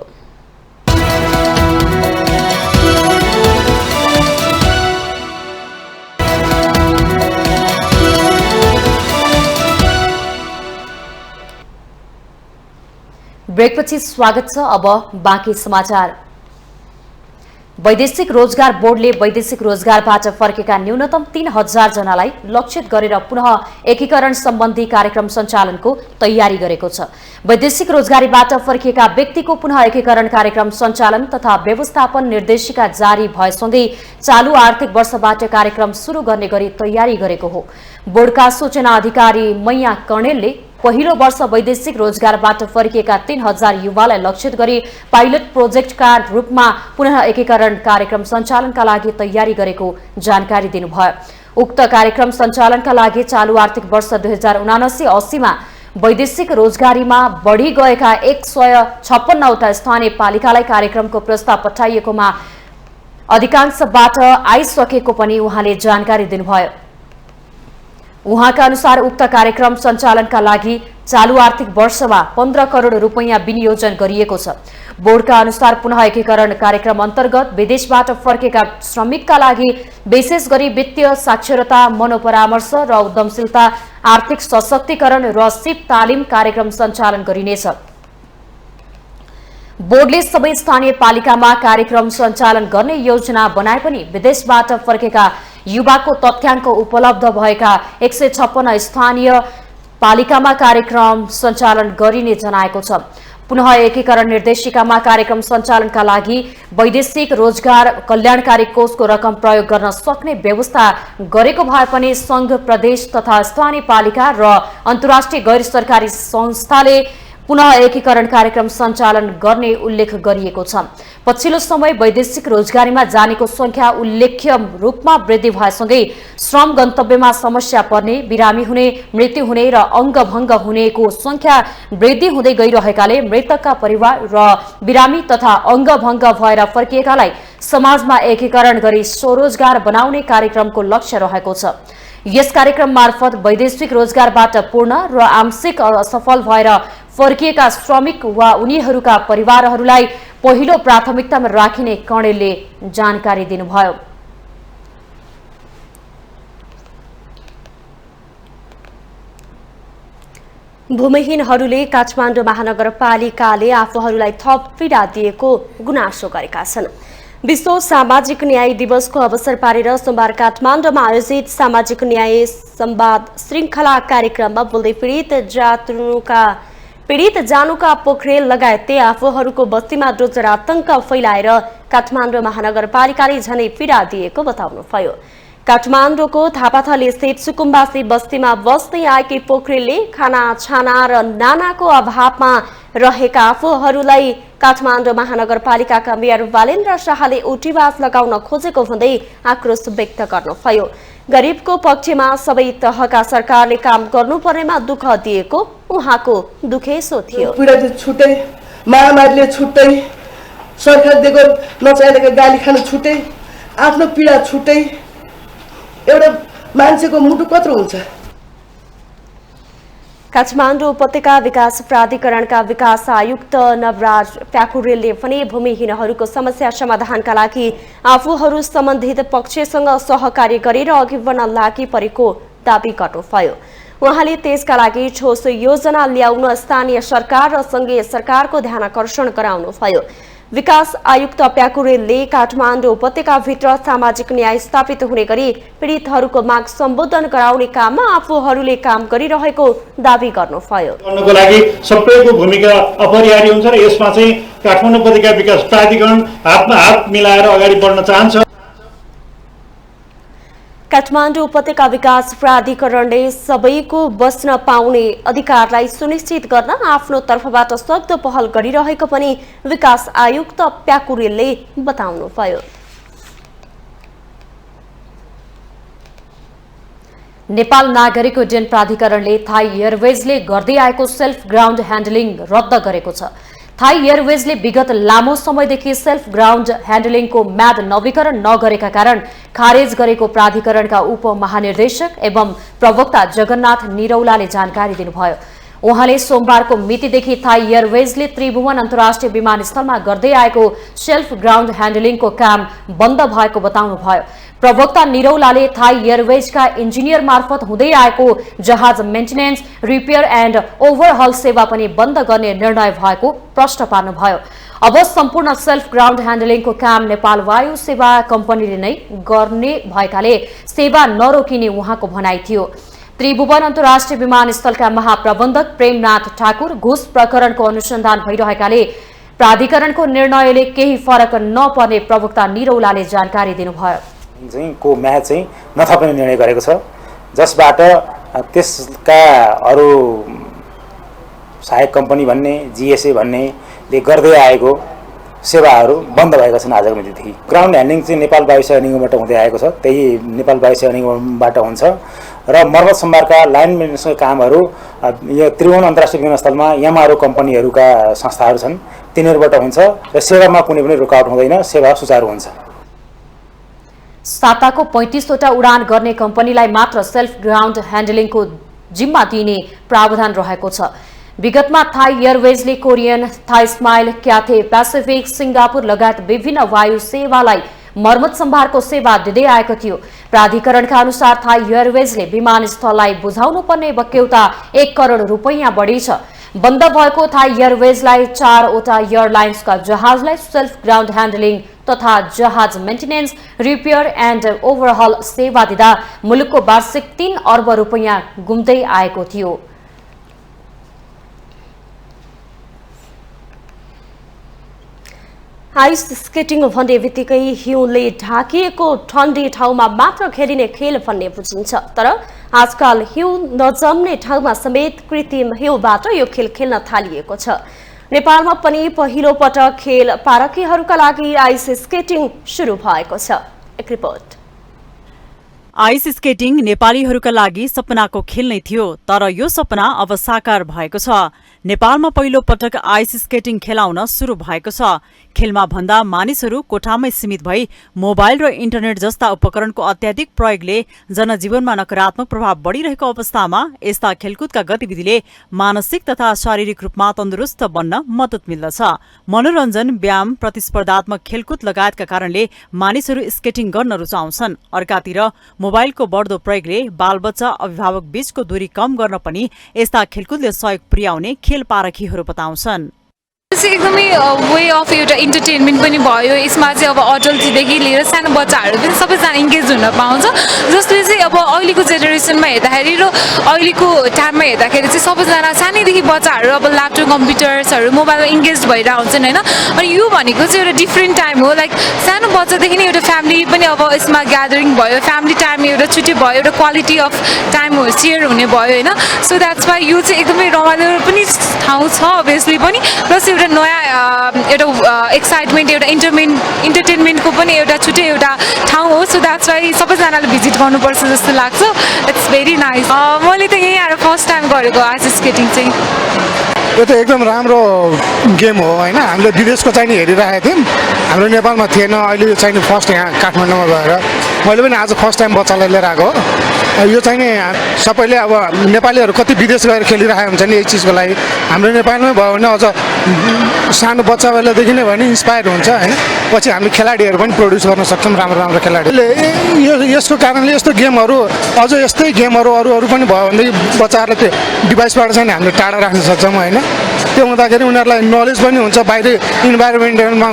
ब्रेकपछि स्वागत छ। अब बाँकी समाचार। वैदेशिक रोजगार बोर्डले वैदेशिक रोजगारबाट फर्केका न्यूनतम 3000 जनालाई लक्षित गरेर पुनः एकीकरण सम्बन्धी कार्यक्रम सञ्चालनको तयारी गरेको छ। वैदेशिक रोजगारीबाट फर्किएका व्यक्तिको पुनः एकीकरण कार्यक्रम सञ्चालन तथा व्यवस्थापन निर्देशिका जारी भएसँगै चालू आर्थिक वर्षबाट कार्यक्रम सुरु गर्ने गरी तयारी गरेको हो। बोर्डका सूचना अधिकारी मैया कर्णेलले पहिलो वर्ष वैदेशिक रोजगारबाट फर्किएका 3000 युवालाई लक्षित गरी पाइलट प्रोजेक्टका रूपमा पुनः एकीकरण कार्यक्रम सञ्चालनका लागि तयारी गरेको जानकारी दिनुभयो। उक्त कार्यक्रम सञ्चालनका लागि चालू आर्थिक वर्ष 2079-80 मा वैदेशिक रोजगारीमा बढी गएका 156 वटा स्थानीय पालिकालाई कार्यक्रमको प्रस्ताव पठाइएकोमा अधिकांशबाट आइसकेको पनि उहाँले जानकारी दिनुभयो। उहाँका अनुसार उक्त कार्यक्रम सञ्चालनका लागि चालू आर्थिक वर्षमा 15 करोड रुपैयाँ विनियोजन गरिएको छ। बोर्डका अनुसार पुनः एकीकरण कार्यक्रम अन्तर्गत विदेशबाट फर्केका श्रमिकका लागि विशेष गरी वित्तीय साक्षरता, मनोपरामर्श र उद्यमशीलता, आर्थिक सशक्तिकरण र सिप तालिम कार्यक्रम सञ्चालन गरिनेछ। बोर्डले सबै स्थानीय पालिकामा कार्यक्रम सञ्चालन गर्ने योजना बनाए पनि विदेशबाट फर्केका युवाको तथ्याङ्क उपलब्ध भएका 156 स्थानीय पालिकामा कार्यक्रम सञ्चालन गरिने जनाएको छ। पुनः एकीकरण निर्देशिकामा कार्यक्रम सञ्चालनका लागि वैदेशिक रोजगार कल्याणकारी कोषको रकम प्रयोग गर्न सक्ने व्यवस्था गरेको भए पनि संघ, प्रदेश तथा स्थानीय पालिका र अन्तर्राष्ट्रिय गैर सरकारी संस्थाले पुनः एकीकरण कार्यक्रम सञ्चालन गर्ने उल्लेख गरिएको छ। पछिल्लो समय वैदेशिक रोजगारीमा जानेको संख्या उल्लेख्य रूपमा वृद्धि भएसँगै श्रम गन्तव्यमा समस्या पर्ने, बिरामी हुने, मृत्यु हुने र अङ्गभङ्ग हुनेको संख्या वृद्धि हुँदै गइरहेकाले मृतकका परिवार र बिरामी तथा अङ्गभङ्ग भएर फर्किएकालाई समाजमा एकीकरण गरी स्वरोजगार बनाउने कार्यक्रमको लक्ष्य रहेको छ। यस कार्यक्रम मार्फत वैदेशिक रोजगारबाट पूर्ण र आंशिक असफल भएर फर्किएका श्रमिक वा उनीहरूका परिवारहरूलाई पहिलो प्राथमिकतामा राखिने कर्णेलले जानकारी दिनुभयो। भूमिहीनहरूले काठमाडौँ महानगरपालिकाले आफूहरूलाई थप पीडा दिएको गुनासो गरेका छन्। विश्व सामाजिक न्याय दिवसको अवसर पारेर सोमबार काठमाडौँमा आयोजित सामाजिक न्याय संवाद श्रृङ्खला कार्यक्रममा बोल्दै पीडित जानुका पोखरेल लगायतले आफूहरूको बस्तीमा डोजर आतंक फैलाएर काठमाडौँ महानगरपालिकाले झनै पीडा दिएको बताउनुभयो। काठमाडौँको थापाथली स्थित सुकुम्बासी बस्तीमा बस्दै आएकी पोखरेलले खाना, छाना र नानाको अभावमा रहेका आफूहरूलाई काठमाडौँ महानगरपालिकाका मेयर बालेन्द्र शाहले उठीवास लगाउन खोजेको भन्दै आक्रोश व्यक्त गर्नुभयो। गरिबको पक्षमा सबै तहका सरकारले काम गर्नुपर्नेमा दुःख दिएको उहाँको दुखेसो थियो। पीडा छुट्टै, महामारीले छुट्टै, सरकार दिएको नचाहिएका गाली खान छुट्टै, आफ्नो पीडा छुट्टै, एउटा मान्छेको मुटु कत्रो हुन्छ। काठमाडौँ उपत्यका विकास प्राधिकरणका विकास आयुक्त नवराज प्याकुरेलले पनि भूमिहीनहरूको समस्या समाधानका लागि आफूहरू सम्बन्धित पक्षसँग सहकार्य गरेर अघि बढ्न लागि परेको दावी गर्नुभयो। उहाँले त्यसका लागि ठोस योजना ल्याउन स्थानीय सरकार र संघीय सरकारको ध्यान आकर्षण गराउनुभयो। विकास आयुक्त प्याकुरेलले काठमाडौँ उपत्यकाभित्र सामाजिक न्याय स्थापित हुने गरी पीडितहरूको माग सम्बोधन गराउने काममा आफूहरूले काम गरिरहेको दावी गर्नुभयो। गर्नको लागि सबैको भूमिका अपरिहार्य हुन्छ र यसमा चाहिँ काठमाडौँ उपत्यका विकास प्राधिकरण हातमा हात मिलाएर अगाडि बढ्न चाहन्छ। काठमाडौँ उपत्यका विकास प्राधिकरणले सबैको बस्न पाउने अधिकारलाई सुनिश्चित गर्न आफ्नो तर्फबाट सक्दो पहल गरिरहेको पनि विकास आयुक्त प्याकुरेलले बताउनुभयो। नेपाल नागरिक उड्डयन प्राधिकरणले थाई एयरवेजले गर्दै आएको सेल्फ ग्राउन्ड ह्यान्डलिङ रद्द गरेको छ। थाई एयरवेजले विगत लामो समयदेखि सेल्फ ग्राउन्ड ह्यान्डलिङको म्याद नवीकरण नगरेका कारण खारेज गरेको प्राधिकरणका उपमहानिर्देशक एवं प्रवक्ता जगन्नाथ निरौलाले जानकारी दिनुभयो। उहाँले सोमबारको मितिदेखि थाई एयरवेजले त्रिभुवन अन्तर्राष्ट्रिय विमानस्थलमा गर्दै आएको सेल्फ ग्राउन्ड ह्यान्डलिङको काम बन्द भएको बताउनुभयो। प्रवक्ता निरौलाले थाई एयरवेजका इन्जिनियर मार्फत हुँदै आएको जहाज मेन्टेनेन्स, रिपेयर एन्ड ओभरहल सेवा पनि बन्द गर्ने निर्णय भएको प्रश्न पार्नुभयो। अब सम्पूर्ण सेल्फ ग्राउन्ड ह्यान्डलिङको काम नेपाल वायु सेवा कम्पनीले नै गर्ने भएकाले सेवा नरोकिने उहाँको भनाइ थियो। त्रिभुवन अन्तर्राष्ट्रिय विमानस्थलका महाप्रबन्धक प्रेमनाथ ठाकुर घुस प्रकरणको अनुसन्धान भइरहेकाले प्राधिकरणको निर्णयले केही फरक नपर्ने प्रवक्ता निरौलाले जानकारी दिनुभयो। को म्याद चाहिँ नथप्ने निर्णय गरेको छ, जसबाट त्यसका अरू सहायक कम्पनी भन्ने जीएसए भन्नेले गर्दै आएको सेवाहरू बन्द भएका छन् आजको मितिदेखि। ग्राउन्ड ह्यान्डलिङ चाहिँ नेपाल वायुसेवा निगमबाट हुँदै आएको छ, त्यही नेपाल वायुसेवा निगमबाट हुन्छ र मर्मत सम्भारका लाइन मेन्टेनेन्सका कामहरू यो त्रिभुवन अन्तर्राष्ट्रिय विमानस्थलमा एमआरओ कम्पनीहरूका संस्थाहरू छन्, तिनीहरूबाट हुन्छ र सेवामा कुनै पनि रुकावट हुँदैन, सेवा सुचारू हुन्छ। साताको 35 वटा उडान गर्ने कम्पनीलाई मात्र सेल्फ ग्राउन्ड ह्यान्डलिङको जिम्मा दिने प्रावधान रहेको छ। विगतमा थाई एयरवेजले Korean, Thai Smile, Cathay Pacific, Singapore लगायत विभिन्न वायु सेवालाई मर्मत सम्भारको सेवा दिँदै आएको थियो। प्राधिकरणका अनुसार थाई एयरवेजले विमानस्थललाई बुझाउनु पर्ने बक्यौता 1 करोड रुपैयाँ बढी छ। बन्द भएको थाई एयरवेजलाई 4 वटा एयरलाइन्सका जहाजलाई सेल्फ ग्राउन्ड ह्यान्डलिङ तथा जहाज मेन्टेनेन्स, रिपेयर एन्ड ओभरहल सेवा दिँदा मुलुकको वार्षिक 3 अर्ब रुपैयाँ गुम्दै आएको थियो। आइस स्केटिङ भन्ने बित्तिकै हिउँले ढाकिएको ठण्डी ठाउँमा मात्र खेलिने खेल भन्ने बुझिन्छ, तर आजकल हिउँ नजम्ने ठाउँमा समेत कृत्रिम हिउँबाट यो खेल खेल्न थालिएको छ। नेपालमा पनि पहिलो पटक खेल पारखीहरूका लागि आइस स्केटिङ सुरु भएको छ। एक रिपोर्ट। आइस स्केटिङ नेपालीहरूका लागि सपनाको खेल नै थियो, तर यो सपना अब साकार भएको छ। नेपालमा पहिलो पटक आइस स्केटिङ खेलाउन सुरु भएको छ। खेलमा भन्दा मानिसहरू कोठामै सीमित भई मोबाइल र इन्टरनेट जस्ता उपकरणको अत्याधिक प्रयोगले जनजीवनमा नकारात्मक प्रभाव बढिरहेको अवस्थामा यस्ता खेलकुदका गतिविधिले मानसिक तथा शारीरिक रूपमा तन्दुरुस्त बन्न मद्दत मिल्दछ। मनोरञ्जन, व्यायाम, प्रतिस्पर्धात्मक खेलकुद लगायतका कारणले मानिसहरू स्केटिङ गर्न रुचाउँछन्। अर्कातिर मोबाइलको बढ्दो प्रयोगले बालबच्चा अभिभावक बीचको दूरी कम गर्न पनि यस्ता खेलकुदले सहयोग पुर्याउने खेल पारखीहरू बताउँछन्। एकदमै वे अफ एउटा इन्टरटेनमेन्ट पनि भयो। यसमा चाहिँ अब अडल्टदेखि लिएर सानो बच्चाहरू पनि सबैजना इन्गेज हुन पाउँछ, जसले चाहिँ अब अहिलेको जेनेरेसनमा हेर्दाखेरि र अहिलेको टाइममा हेर्दाखेरि चाहिँ सबैजना सानैदेखि बच्चाहरू अब ल्यापटप, कम्प्युटर्सहरू, मोबाइलमा इन्गेज भइरहेको हुन्छन् होइन। अनि यो भनेको चाहिँ एउटा डिफ्रेन्ट टाइम हो। लाइक सानो बच्चादेखि नै एउटा फ्यामिली पनि अब यसमा ग्यादरिङ भयो, फ्यामिली टाइम एउटा छुट्टी भयो, एउटा क्वालिटी अफ टाइम सेयर हुने भयो होइन। सो द्याट्स वाइ यो चाहिँ एकदमै रमाइलो पनि ठाउँ छ अभियसली पनि, प्लस एउटा नयाँ एउटा एक्साइटमेन्ट, एउटा इन्टरटेनमेन्टको पनि एउटा छुट्टै एउटा ठाउँ हो। सो द्याट्स वाइ सबैजनाले भिजिट गर्नुपर्छ जस्तो लाग्छ। It's very nice. मैले त यहीँ आएर फर्स्ट टाइम गरेको आइस स्केटिङ चाहिँ। यो त एकदम राम्रो गेम हो होइन। हामीले विदेशको चाहिँ हेरिरहेको थियौँ, हाम्रो नेपालमा थिएन। अहिले चाहिँ फर्स्ट यहाँ काठमाडौँमा गएर मैले पनि आज फर्स्ट टाइम बच्चालाई लिएर आएको हो। यो चाहिँ नि सबैले अब नेपालीहरू कति विदेश गएर खेलिरहेको हुन्छ नि यही चिजको लागि। हाम्रो नेपालमै भयो भने अझ सानो बच्चा बेलादेखि नै भयो भने इन्सपायर हुन्छ होइन। पछि हामीले खेलाडीहरू पनि प्रड्युस गर्न सक्छौँ, राम्रो राम्रो खेलाडीहरूले। यसको कारणले यस्तो गेमहरू अझ यस्तै गेमहरू अरू पनि भयो भनेदेखि बच्चाहरूलाई त्यो डिभाइसबाट चाहिँ हामीले टाढा राख्न सक्छौँ होइन। त्यो हुँदाखेरि उनीहरूलाई नलेज पनि हुन्छ, बाहिर इन्भाइरोमेन्टमा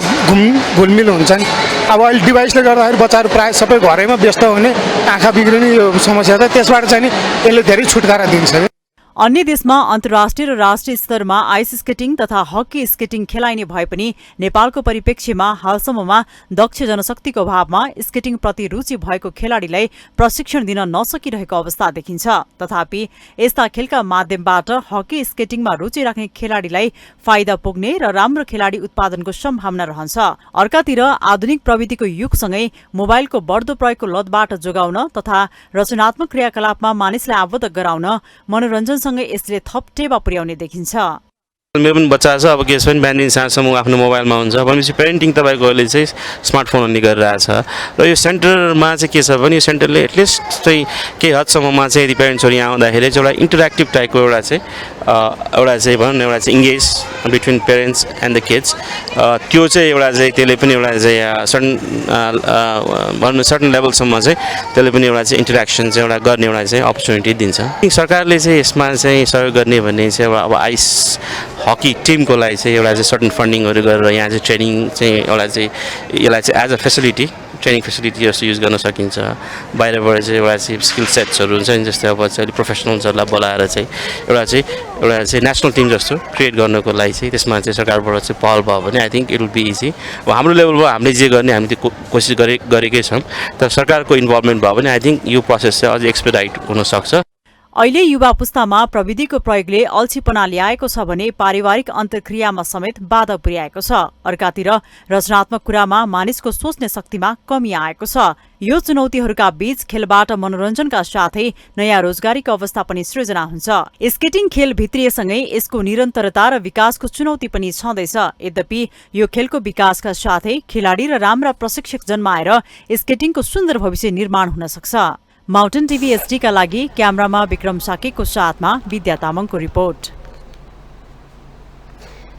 घुलमिल हुन्छ नि। अब अहिले डिभाइसले गर्दाखेरि बच्चाहरू प्रायः सबै घरैमा व्यस्त हुने, आँखा बिग्रिने यो समस्या छ, त्यसबाट चाहिँ नि यसले धेरै छुटकारा दिन्छ। अन्य देशमा अन्तर्राष्ट्रिय र राष्ट्रिय स्तरमा आइस स्केटिङ तथा हकी स्केटिङ खेलाइने भए पनि नेपालको परिप्रेक्ष्यमा हालसम्ममा दक्ष जनशक्तिको अभावमा स्केटिङप्रति रुचि भएको खेलाडीलाई प्रशिक्षण दिन नसकिरहेको अवस्था देखिन्छ। तथापि यस्ता खेलका माध्यमबाट हकी स्केटिङमा रुचि राख्ने खेलाडीलाई फाइदा पुग्ने र राम्रो खेलाडी उत्पादनको सम्भावना रहन्छ। अर्कातिर आधुनिक प्रविधिको युगसँगै मोबाइलको बढ्दो प्रयोगको लतबाट जोगाउन तथा रचनात्मक क्रियाकलापमा मानिसलाई आबद्ध गराउन मनोरञ्जन यसले थप टेवा पुर्याउने देखिन्छ। मेरो पनि बच्चा छ, अब केही पनि बिहानदेखि साँझसम्म आफ्नो मोबाइलमा हुन्छ भनेपछि पेरेन्टिङ तपाईँको अहिले चाहिँ स्मार्टफोन अन्य गरिरहेछ र यो सेन्टरमा चाहिँ के छ भने यो सेन्टरले एटलिस्ट चाहिँ केही हदसम्ममा चाहिँ यदि पेरेन्ट्सहरू यहाँ आउँदाखेरि चाहिँ एउटा इन्टरेक्टिभ टाइपको एउटा चाहिँ भनौँ न एउटा चाहिँ engage between parents and the kids, त्यो चाहिँ एउटा चाहिँ त्यसले पनि एउटा चाहिँ भनौँ न सर्टन लेभलसम्म चाहिँ त्यसले पनि एउटा चाहिँ इन्टरेक्सन चाहिँ एउटा गर्ने एउटा चाहिँ अपर्च्युनिटी दिन्छ। सरकारले चाहिँ यसमा चाहिँ सहयोग गर्ने भन्ने चाहिँ अब आइस हकी टिमको लागि चाहिँ एउटा चाहिँ सर्टन फन्डिङहरू गरेर यहाँ चाहिँ ट्रेनिङ चाहिँ एउटा चाहिँ यसलाई चाहिँ as a facility training facility जस्तो युज गर्न सकिन्छ। बाहिरबाट चाहिँ एउटा चाहिँ स्किल सेट्सहरू हुन्छ नि, जस्तै अब चाहिँ प्रोफेसनल्सहरूलाई बोलाएर चाहिँ एउटा चाहिँ नेसनल टिम जस्तो क्रिएट गर्नको लागि चाहिँ त्यसमा चाहिँ सरकारबाट चाहिँ पहल भयो भने I think it will be easy. अब हाम्रो लेभलमा हामीले जे गर्ने हामी त्यो कोसिस गरेकै छौँ, तर सरकारको इन्भल्भमेन्ट भयो भने आई थिङ्क यो प्रोसेस चाहिँ अझ एक्सपेडाइट हुनसक्छ। अहिले युवा पुस्तामा प्रविधिको प्रयोगले अल्छीपना ल्याएको छ भने पारिवारिक अन्तर्क्रियामा समेत बाधा पुर्याएको छ। अर्कातिर रचनात्मक कुरामा मानिसको सोच्ने शक्तिमा कमी आएको छ। यो चुनौतीहरूका बीच खेलबाट मनोरञ्जनका साथै नयाँ रोजगारीको अवस्था पनि सृजना हुन्छ। स्केटिङ खेल भित्रिएसँगै यसको निरन्तरता र विकासको चुनौती पनि छँदैछ। यद्यपि यो खेलको विकासका साथै खेलाडी र राम्रा प्रशिक्षक जन्माएर स्केटिङको सुन्दर भविष्य निर्माण हुन सक्छ। माउन्टेन टिभी एसडी का लागि क्यामेरामा विक्रम साकेको साथमा विद्या तामाङको रिपोर्ट।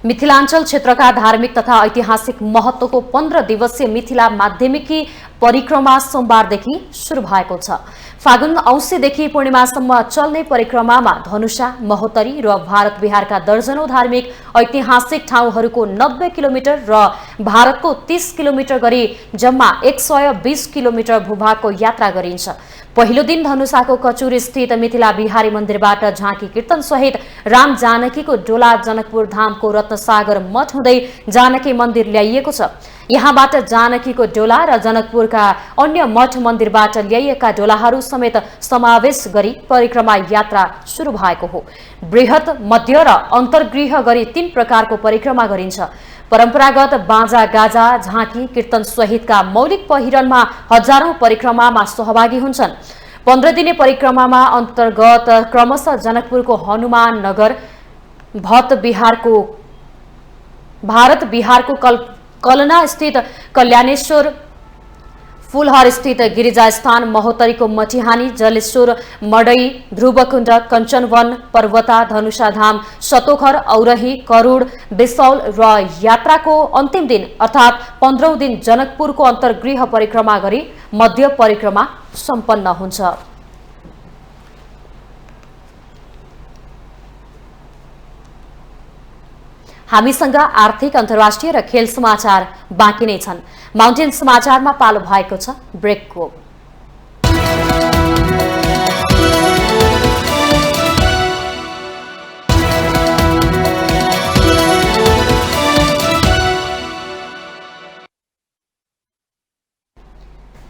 मिथिलाञ्चल क्षेत्रका धार्मिक तथा ऐतिहासिक महत्वको 15 दिवसीय मिथिला माध्यमिकी परिक्रमा सोमबारदेखि शुरू भएको छ। फागुन औँसीदेखि पूर्णिमासम्म चल्ने परिक्रमामा धनुषा, महोत्तरी र भारत बिहारका दर्जनौं धार्मिक ऐतिहासिक ठाउँहरूको 90 किलोमिटर र भारतको 30 किलोमिटर गरी जम्मा 120 किलोमिटर भूभागको यात्रा गरिन्छ। पहिलो दिन धनुषाको कचुर स्थित मिथिला बिहारी मन्दिरबाट झाँकी कीर्तन सहित राम जानकीको डोला जनकपुर धामको रत्नसागर मठ हुँदै जानकी मन्दिर ल्याइएको छ। यहाँबाट जानकीको डोला र जनकपुरका अन्य मठ मन्दिरबाट ल्याइएका डोलाहरू समेत समावेश गरी परिक्रमा यात्रा शुरू भएको हो। बृहत, मध्य र अन्तर्गृह गरी 3 प्रकारको परिक्रमा गरिन्छ। परम्परागत बाजा गाजा, झाँकी कीर्तन सहितका मौलिक पहिरनमा हजारौं परिक्रमामा सहभागी हुन्छन्। 15 दिने परिक्रमामा अन्तर्गत क्रमशः जनकपुरको हनुमान नगर, भारत बिहारको कलना स्थित कल्याणेश्वर, फूलहर स्थित गिरिजास्थान, महोत्तरीको मटिहानी, जलेश्वर, मडई, ध्रुवकुण्ड, कञ्चनवन, पर्वता, धनुषाधाम, सतोखर, औरही, करूड, बिसौल र यात्राको अन्तिम दिन अर्थात् 15औं दिन जनकपुरको अन्तर्गृह परिक्रमा गरी मध्य परिक्रमा सम्पन्न हुन्छ। हामीसँग आर्थिक, अन्तर्राष्ट्रिय र खेल समाचार बाँकी नै छन्। माउन्टेन समाचारमा पालो भएको छ ब्रेकको।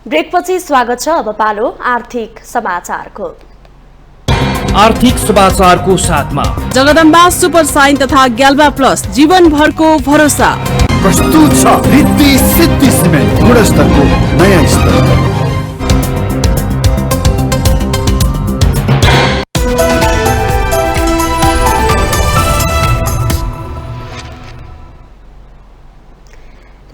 ब्रेकपछि स्वागत छ। अब पालो आर्थिक समाचारको। आर्थिक समाचारको साथमा जगदम्बा सुपर साइन तथा ग्याल्बा प्लस जीवनभरको भरोसा। प्रस्तुत छ रिद्धि सिद्धि सिमेन्ट, गुणस्तरको नयाँ स्तर।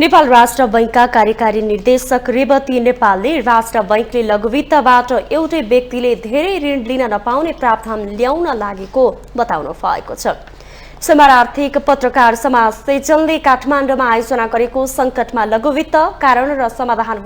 नेपाल राष्ट्र बैंकका कार्यकारी निर्देशक रेवती नेपालले राष्ट्र बैंकले लघुवित्तबाट एउटै व्यक्तिले धेरै ऋण लिन नपाउने प्रावधान ल्याउन लागेको बताउनु भएको छ। सोमबार आर्थिक पत्रकार समाज सेचलले काठमाडौँमा आयोजना गरेको संकटमा लघुवित्त कारण र समाधान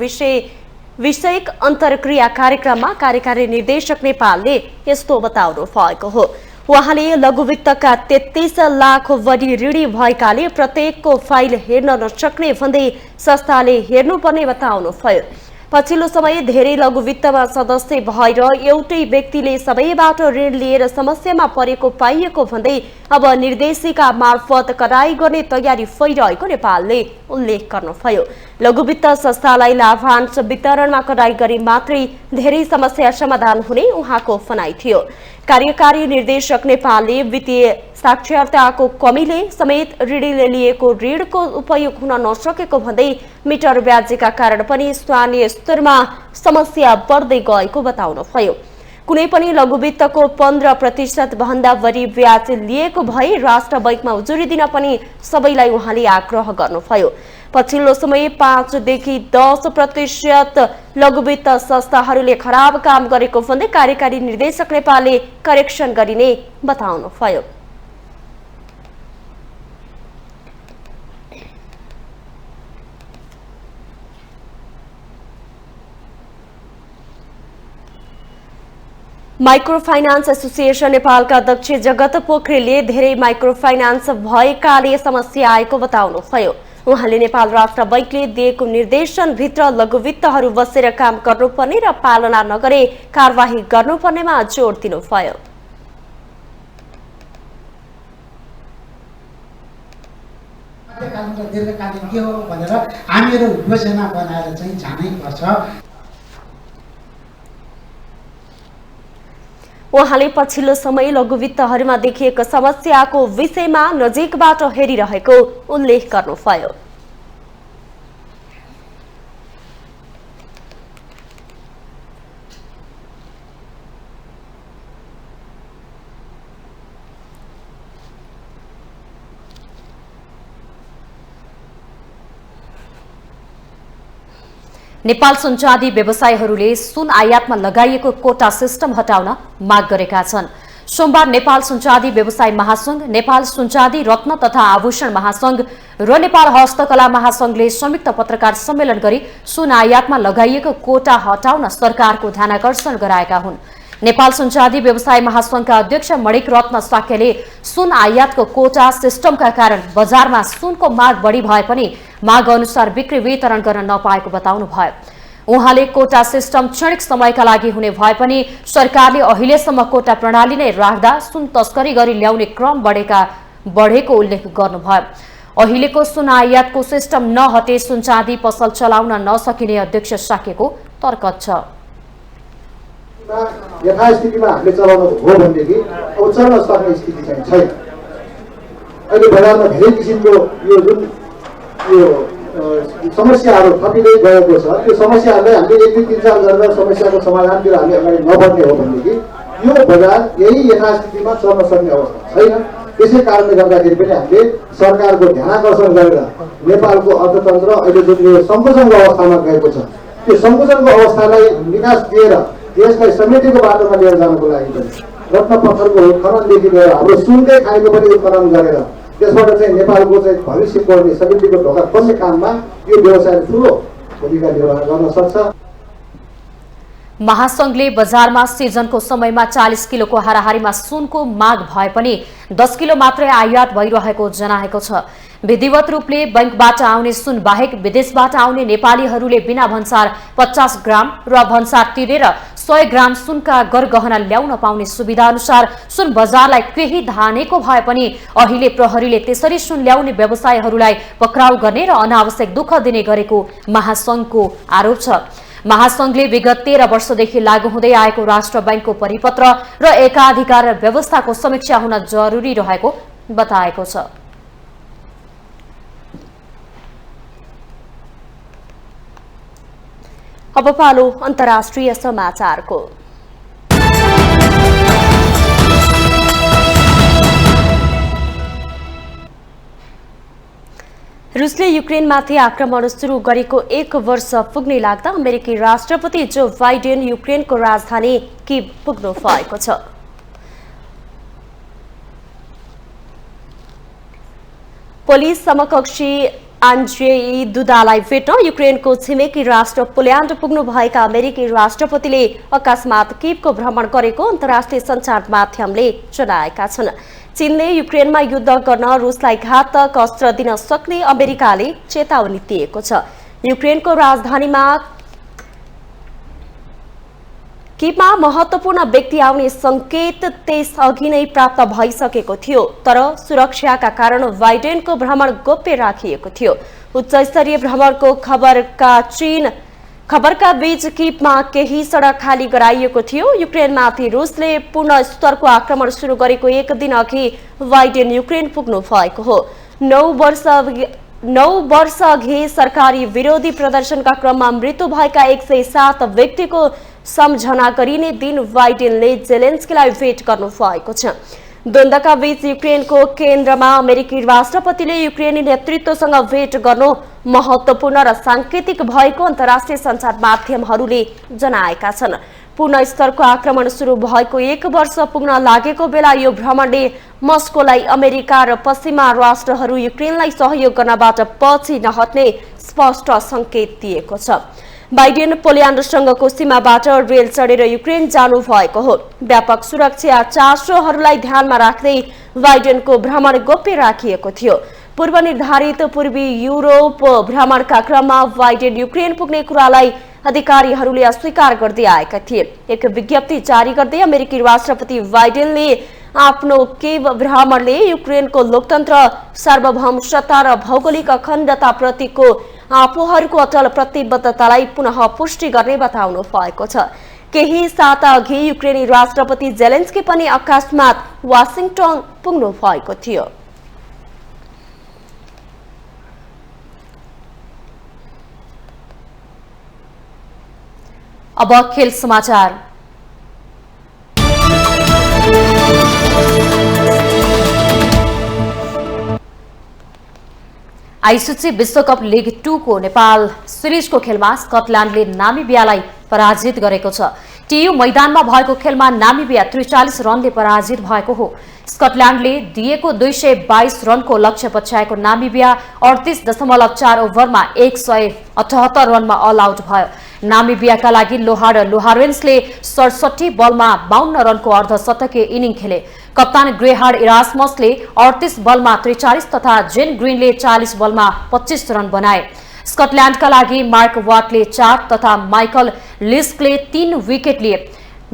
विषयक अन्तर्क्रिया कार्यक्रममा कार्यकारी निर्देशक नेपालले यस्तो बताउनु भएको हो। उहाँले लघुवित्तका 33 लाख बढी ऋणी भएकाले प्रत्येकको फाइल हेर्न नसक्ने भन्दै संस्थाले हेर्नुपर्ने बताउनुभयो। पछिल्लो समय धेरै लघुवित्तमा सदस्य भएर एउटै व्यक्तिले सबैबाट ऋण लिएर समस्यामा परेको पाइएको भन्दै अब निर्देशिका मार्फत कराई गर्ने तयारी भइरहेको नेपालले उल्लेख गर्नुभयो। लघुवित्त संस्थालाई लाभांश वितरणमा कराई गरी मात्रै धेरै समस्या समाधान हुने उहाँको भनाइ थियो। कार्यकारी निर्देशक नेपालले वित्तीय साक्षरताको कमीले समेत ऋणीले लिएको ऋणको उपयोग हुन नसकेको भन्दै मिटर ब्याजका कारण पनि स्थानीय स्तरमा समस्या बढ्दै गएको बताउनुभयो। कुनै पनि लघुवित्तको 15% भन्दा बढी ब्याज लिएको भए राष्ट्र बैंकमा उजुरी दिन पनि सबैलाई उहाँले आग्रह गर्नुभयो। पछिल्लो समय 5 देखि 10% लघुवित्त संस्थाहरूले खराब काम गरेको भन्दै कार्यकारी निर्देशक नेपालले करेक्सन गरिने बताउनुभयो। माइक्रो फाइनान्स एसोसिएसन नेपालका अध्यक्ष जगत पोखरेलले धेरै माइक्रो फाइनान्स भएकाले समस्या आएको बताउनुभयो। उहाँले नेपाल राष्ट्र बैंकले दिएको निर्देशनभित्र लघुवित्तहरू बसेर काम गर्नुपर्ने र पालना नगरे कारवाही गर्नुपर्नेमा जोड दिनुभयो। दीर्घकालीन के हो भनेर हामीहरू योजना बनाएर चाहिँ जानै पर्छ। उहाँले पछिल्लो समय लघुवित्तहरूमा देखिएको समस्याको विषयमा नजिकबाट हेरिरहेको उल्लेख गर्नुभयो। नेपाल सुनचाँदी व्यवसायीहरूले सुन आयातमा लगाइएको कोटा सिस्टम हटाउन माग गरेका छन्। सोमबार नेपाल सुनचाँदी व्यवसाय महासंघ, नेपाल सुनचाँदी रत्न तथा आभूषण महासंघ र नेपाल हस्तकला महासंघले संयुक्त पत्रकार सम्मेलन गरी सुन आयातमा लगाइएको कोटा हटाउन सरकारको ध्यानाकर्षण गराएका हुन्। नेपाल सुनचाँदी व्यवसाय महासंघका अध्यक्ष मणिक रत्न साक्यले सुन आयातको कोटा सिस्टमका कारण बजारमा सुनको माग बढी भए पनि माग अनुसार बिक्री वितरण गर्न नपाएको बताउनुभयो। उहाँले कोटा सिस्टम क्षणिक समयका लागि हुने भए पनि सरकारले अहिलेसम्म कोटा प्रणाली नै राख्दा सुन तस्करी गरी ल्याउने क्रम बढेको उल्लेख गर्नुभयो। अहिलेको सुन आयातको सिस्टम नहटे सुनचाँदी पसल चलाउन नसकिने अध्यक्ष साक्यको तर्क छ। यथास्थितिमा हामीले चलाउनु हो भनेदेखि अब चल्न सक्ने स्थिति चाहिँ छैन। अहिले बजारमा धेरै किसिमको यो जुन यो समस्याहरू थपिँदै गएको छ, त्यो समस्याहरूलाई हामीले 1, 2, 3, 4 गरेर समस्याको समाधानतिर हामी अगाडि नबढ्ने हो भनेदेखि यो बजार यही यथास्थितिमा चल्न सक्ने अवस्था छैन। त्यसै कारणले गर्दाखेरि पनि हामीले सरकारको ध्यानाकर्षण गरेर नेपालको अर्थतन्त्र अहिले जुन यो सङ्कुचनको अवस्थामा गएको छ, त्यो सङ्कुचनको अवस्थालाई निकास दिएर देशलाई समेटेको बाटोमा लिएर जानको लागि पनि रत्न पत्थरको उत्खननदेखि लिएर हाम्रो सुनकै खाएको पनि उत्खनन गरेर त्यसबाट चाहिँ नेपालको चाहिँ भविष्य पर्ने समृद्धिको ढोका खोल्ने काममा यो व्यवसायले ठुलो भूमिका निर्वाह गर्न सक्छ। महासंघले बजारमा सिजनको समयमा 40 किलोको हाराहारीमा सुनको माग भए पनि 10 किलो मात्रै आयात भइरहेको जनाएको छ। विधिवत रूपले बैंकबाट आउने सुन बाहेक विदेशबाट आउने नेपालीहरूले बिना भन्सार 50 ग्राम र भन्सार तिरेर 100 ग्राम सुनका गरगहना ल्याउन पाउने सुविधा अनुसार सुन बजारलाई केही धानेको भए पनि अहिले प्रहरीले त्यसरी सुन ल्याउने व्यवसायीहरूलाई पक्राउ गर्ने र अनावश्यक दुःख दिने गरेको महासंघको आरोप छ। महासंघले विगत 13 वर्षदेखि लागू हुँदै आएको राष्ट्र बैंकको परिपत्र र एकाधिकार व्यवस्थाको समीक्षा हुन जरुरी रहेको बताएको छ। अब पालो अन्तर्राष्ट्रिय समाचारको। रुसले युक्रेनमाथि आक्रमण सुरु गरेको 1 वर्ष पुग्ने लाग्दा अमेरिकी राष्ट्रपति जो बाइडेन युक्रेनको राजधानी कीव पुग्नु भएको छ। पुलिस समकक्षी आन्ड्रेई दुदालाई भेट्न युक्रेनको छिमेकी राष्ट्र पोल्यान्ड पुग्नुभएका अमेरिकी राष्ट्रपतिले अकस्मात कीवको भ्रमण गरेको अन्तर्राष्ट्रिय सञ्चार माध्यमले जनाएका छन्। चीनले युक्रेनमा युद्ध गर्न रुसलाई घातक अस्त्र दिन सक्ने अमेरिकाले चेतावनी दिएको छ। युक्रेनको राजधानीमा कीवमा महत्वपूर्ण व्यक्ति आउने संकेत त्यसअघि नै प्राप्त भइसकेको थियो, तर सुरक्षाका कारण बाइडेनको भ्रमण गोप्य राखिएको थियो। उच्चस्तरीय भ्रमणको खबरका बीच कीवमा केही सडक खाली गराइएको थियो। युक्रेनमाथि रुसले पूर्ण स्तरको आक्रमण सुरु गरेको एक दिन अघि बाइडेन युक्रेन पुग्नु भएको हो। 9 वर्ष अघि सरकारी विरोधी प्रदर्शनका क्रममा मृत्यु भएका 107 व्यक्तिको सम्झना गरिने दिन बाइडेनले जेलेन्स्कीलाई भेट गर्नु भएको छ। द्वन्द्वका बीच युक्रेनको केन्द्रमा अमेरिकी राष्ट्रपतिले युक्रेनी नेतृत्वसँग भेट गर्नु महत्वपूर्ण र सांकेतिक भएको अन्तर्राष्ट्रिय सञ्चार माध्यमहरूले जनाएका छन्। पूर्ण स्तरको आक्रमण सुरु भएको 1 वर्ष पुग्न लागेको बेला यो भ्रमणले मस्कोलाई अमेरिका र पश्चिमा राष्ट्रहरू युक्रेनलाई सहयोग गर्नबाट पछि नहट्ने स्पष्ट संकेत दिएको छ। बाइडेन पोल्यान्डसँगको सीमाबाट रेल चढेर युक्रेन जानु भएको हो। व्यापक सुरक्षा चासोहरूलाई ध्यानमा राख्दै बाइडेनको भ्रमण गोप्य राखिएको थियो। पूर्व निर्धारित पूर्वी युरोप भ्रमणका क्रममा बाइडेन युक्रेन पुग्ने कुरालाई अधिकारीहरूले अस्वीकार गर्दै आएका थिए। एक विज्ञप्ति जारी गर्दै अमेरिकी राष्ट्रपति बाइडेनले आफ्नो कीव भ्रमणले युक्रेनको लोकतन्त्र, सार्वभौमसत्ता र भौगोलिक अखण्डता प्रतिको आफूहरूको अटल प्रतिबद्धतालाई पुनः पुष्टि गर्ने बताउनु भएको छ। केही साता अघि युक्रेनी राष्ट्रपति जेलेन्स्की पनि अकस्मात वाशिंगटन पुग्नु भएको थियो। अब खेल समाचार। आइसिसी विश्वकप लिग 2 को नेपाल सिरिजको खेलमा स्कटल्यान्डले नामिबियालाई पराजित गरेको छ। टियु मैदानमा भएको खेलमा नामिबिया 43 रनले पराजित भएको हो। स्कटल्यान्डले दिएको 222 रनको लक्ष्य पछ्याएको नामिबिया 38.4 ओभरमा 178 रनमा अल आउट भयो। नामिबियाका लागि लोहारेन्सले 67 बलमा 52 रनको अर्धशतकीय इनिङ खेले। कप्तान ग्रेहार्ड इरास्मसले 38 बलमा 43 तथा जेन ग्रिनले 40 बलमा 25 रन बनाए। स्कटल्यान्डका लागि मार्क वाटले 4 तथा माइकल लिस्कले 3 विकेट लिए।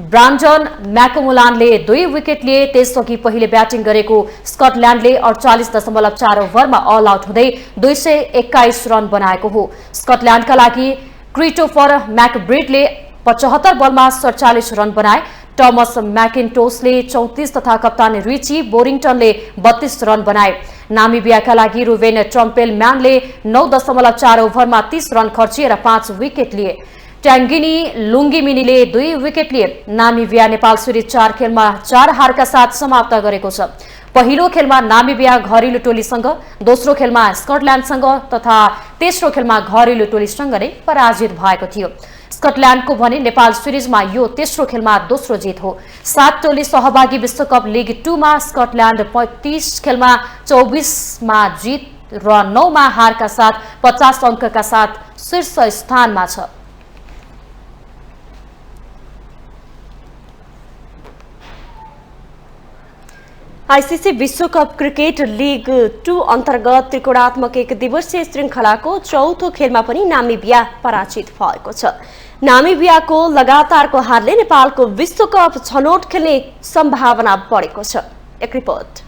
ब्रान्डन म्याकमुलानले 2 विकेट लिए। त्यसअघि पहिले ब्याटिङ गरेको स्कटल्यान्डले 48.4 ओभरमा अल आउट हुँदै 221 रन बनाएको हो। स्कटल्यान्डका लागि क्रिस्टोफर म्याकब्रिडले 75 बलमा 47 रन बनाए। टमस म्याकिन्टोसले 34 तथा कप्तान रिची बोरिङटनले 32 रन बनाए। नामिबियाका लागि रुवेन ट्रम्पेलम्यानले 9.4 ओभरमा 30 रन खर्चिएर 5 विकेट लिए। ट्याङ्गिनी लुङ्गिमिनीले 2 विकेट लिए। नामिबिया नेपाल सिरिज 4 खेलमा 4 हारका साथ समाप्त गरेको छ। पहिलो खेलमा नामिबिया घरेलु टोलीसँग, दोस्रो खेलमा स्कटल्यान्डसँग तथा तेस्रो खेलमा घरेलु टोलीसँग नै पराजित भएको थियो। स्कटल्यान्डको भने नेपाल सिरिजमा यो तेस्रो खेलमा दोस्रो जित हो। 7 टोली सहभागी विश्वकप लिग 2 मा स्कटल्यान्ड 35 खेलमा 24 मा जित र 9 मा हारका साथ 50 अङ्कका साथ शीर्ष स्थानमा छ। आइसिसी विश्वकप क्रिकेट लिग 2 अन्तर्गत त्रिकोणात्मक 1 दिवसीय श्रृङ्खलाको चौथो खेलमा पनि नामिबिया पराजित भएको छ। नामिबियाको लगातारको हारले नेपालको विश्वकप छनौट खेल्ने सम्भावना बढेको छ। एक रिपोर्ट।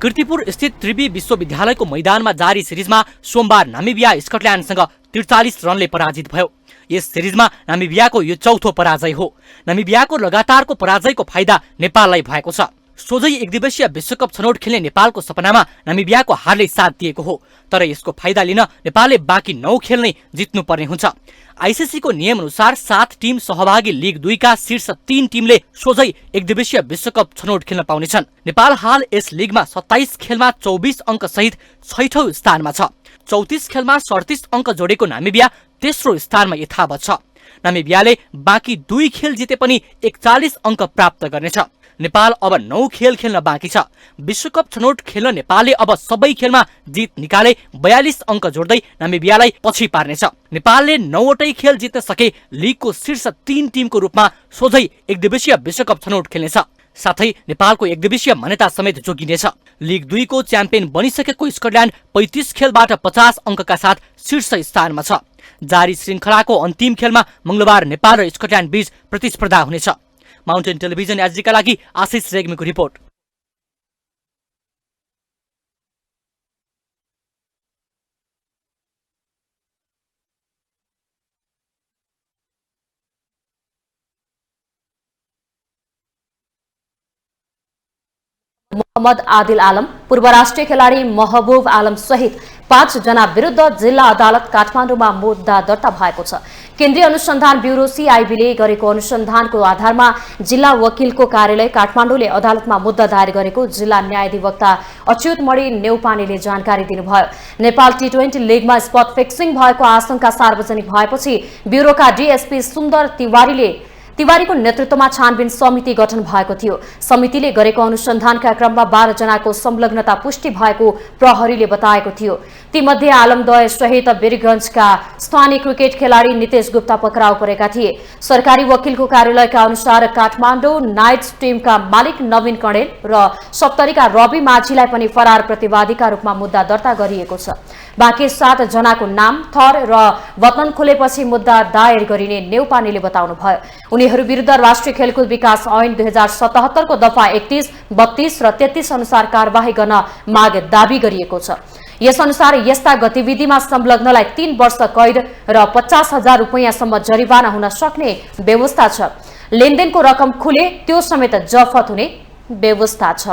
कीर्तिपुर स्थित त्रिवी विश्वविद्यालयको मैदानमा जारी सिरिजमा सोमबार नामिबिया स्कटल्यान्डसँग 43 रनले पराजित भयो। यस सिरिजमा नामिबियाको यो चौथो पराजय हो। नामिबियाको लगातारको पराजयको फाइदा नेपाललाई भएको छ। सोझै एक दिवसीय विश्वकप छनौट खेल्ने नेपालको सपनामा नामिबियाको हारले साथ दिएको हो। तर यसको फाइदा लिन नेपालले बाँकी 9 खेल नै जित्नुपर्ने हुन्छ। आइसिसीको नियम अनुसार 7 टिम सहभागी लिग 2 का शीर्ष 3 टिमले सोझै एक दिवसीय विश्वकप छनौट खेल्न पाउनेछन्। नेपाल हाल यस लिगमा 27 खेलमा 24 अङ्क सहित 6औं स्थानमा छ। 34 खेलमा 37 अङ्क जोडेको नामिबिया तेस्रो स्थानमा यथावत छ। नामिबियाले बाँकी 2 खेल जिते पनि 41 अङ्क प्राप्त गर्नेछ। नेपाल अब 9 खेल खेल्न बाँकी छ। विश्वकप छनौट खेल्न नेपालले अब सबै खेलमा जित निकाले 42 अङ्क जोड्दै नामिबियालाई पछि पार्नेछ। नेपालले 9वटै खेल जित्न सके लिगको शीर्ष 3 टिमको रूपमा सोझै एकदिवसीय विश्वकप छनौट खेल्नेछ। साथै नेपालको एकदिवसीय मान्यता समेत जोगिनेछ। लिग 2 को च्याम्पियन बनिसकेको स्कटल्यान्ड 35 खेलबाट 50 अङ्कका साथ शीर्ष स्थानमा छ। जारी श्रृङ्खलाको अन्तिम खेलमा मंगलबार नेपाल र स्कटल्यान्ड बीच प्रतिस्पर्धा हुनेछ। माउन्टेन टेलिभिजन एचडीका लागि आशिष रेग्मीको रिपोर्ट। मोहम्मद आदिल आलम, पूर्व राष्ट्रिय खेलाडी महबूब आलम सहित 5 जना विरुद्ध जिल्ला अदालत काठमाडौँमा मुद्दा दर्ता भएको छ। केन्द्रीय अनुसन्धान ब्युरो सीआईबीले गरेको अनुसन्धानको आधारमा जिल्ला वकिलको कार्यालय काठमाडौँले अदालतमा मुद्दा दायर गरेको जिल्ला न्यायाधिवक्ता अच्युत मणि नेउपानेले जानकारी दिनुभयो। नेपाल टी20 लिगमा स्पट फिक्सिङ भएको आशंका सार्वजनिक भएपछि ब्युरोका डीएसपी सुन्दर तिवारीको नेतृत्वमा छानबिन समिति गठन भएको थियो। समितिले गरेको अनुसन्धानका क्रममा 12 जनाको संलग्नता पुष्टि भएको प्रहरीले बताएको थियो। तीमध्ये आलमदय सहित वीरगञ्जका स्थानीय क्रिकेट खेलाडी नितेश गुप्ता पक्राउ परेका थिए। सरकारी वकिलको कार्यालयका अनुसार काठमाडौँ नाइट्स टिमका मालिक नवीन कणेल र सप्तरीका रवि माझीलाई पनि फरार प्रतिवादीका रूपमा मुद्दा दर्ता गरिएको छ। बाँकी 7 जनाको नाम, थर र वतन खुलेपछि मुद्दा दायर गरिने नेउपानेले बताउनुभयो। उनीहरू विरुद्ध राष्ट्रिय खेलकुद विकास ऐन 2077 को दफा 31, 32 र 33 अनुसार कार्यवाही गर्न माग दाबी गरिएको छ। यस अनुसार यस्ता गतिविधिमा संलग्नलाई 3 वर्ष कैद र 50,000 रुपैयाँसम्म जरिवाना हुन सक्ने व्यवस्था छ। लेनदेनको रकम खुले त्यो समेत जफत हुने व्यवस्था छ।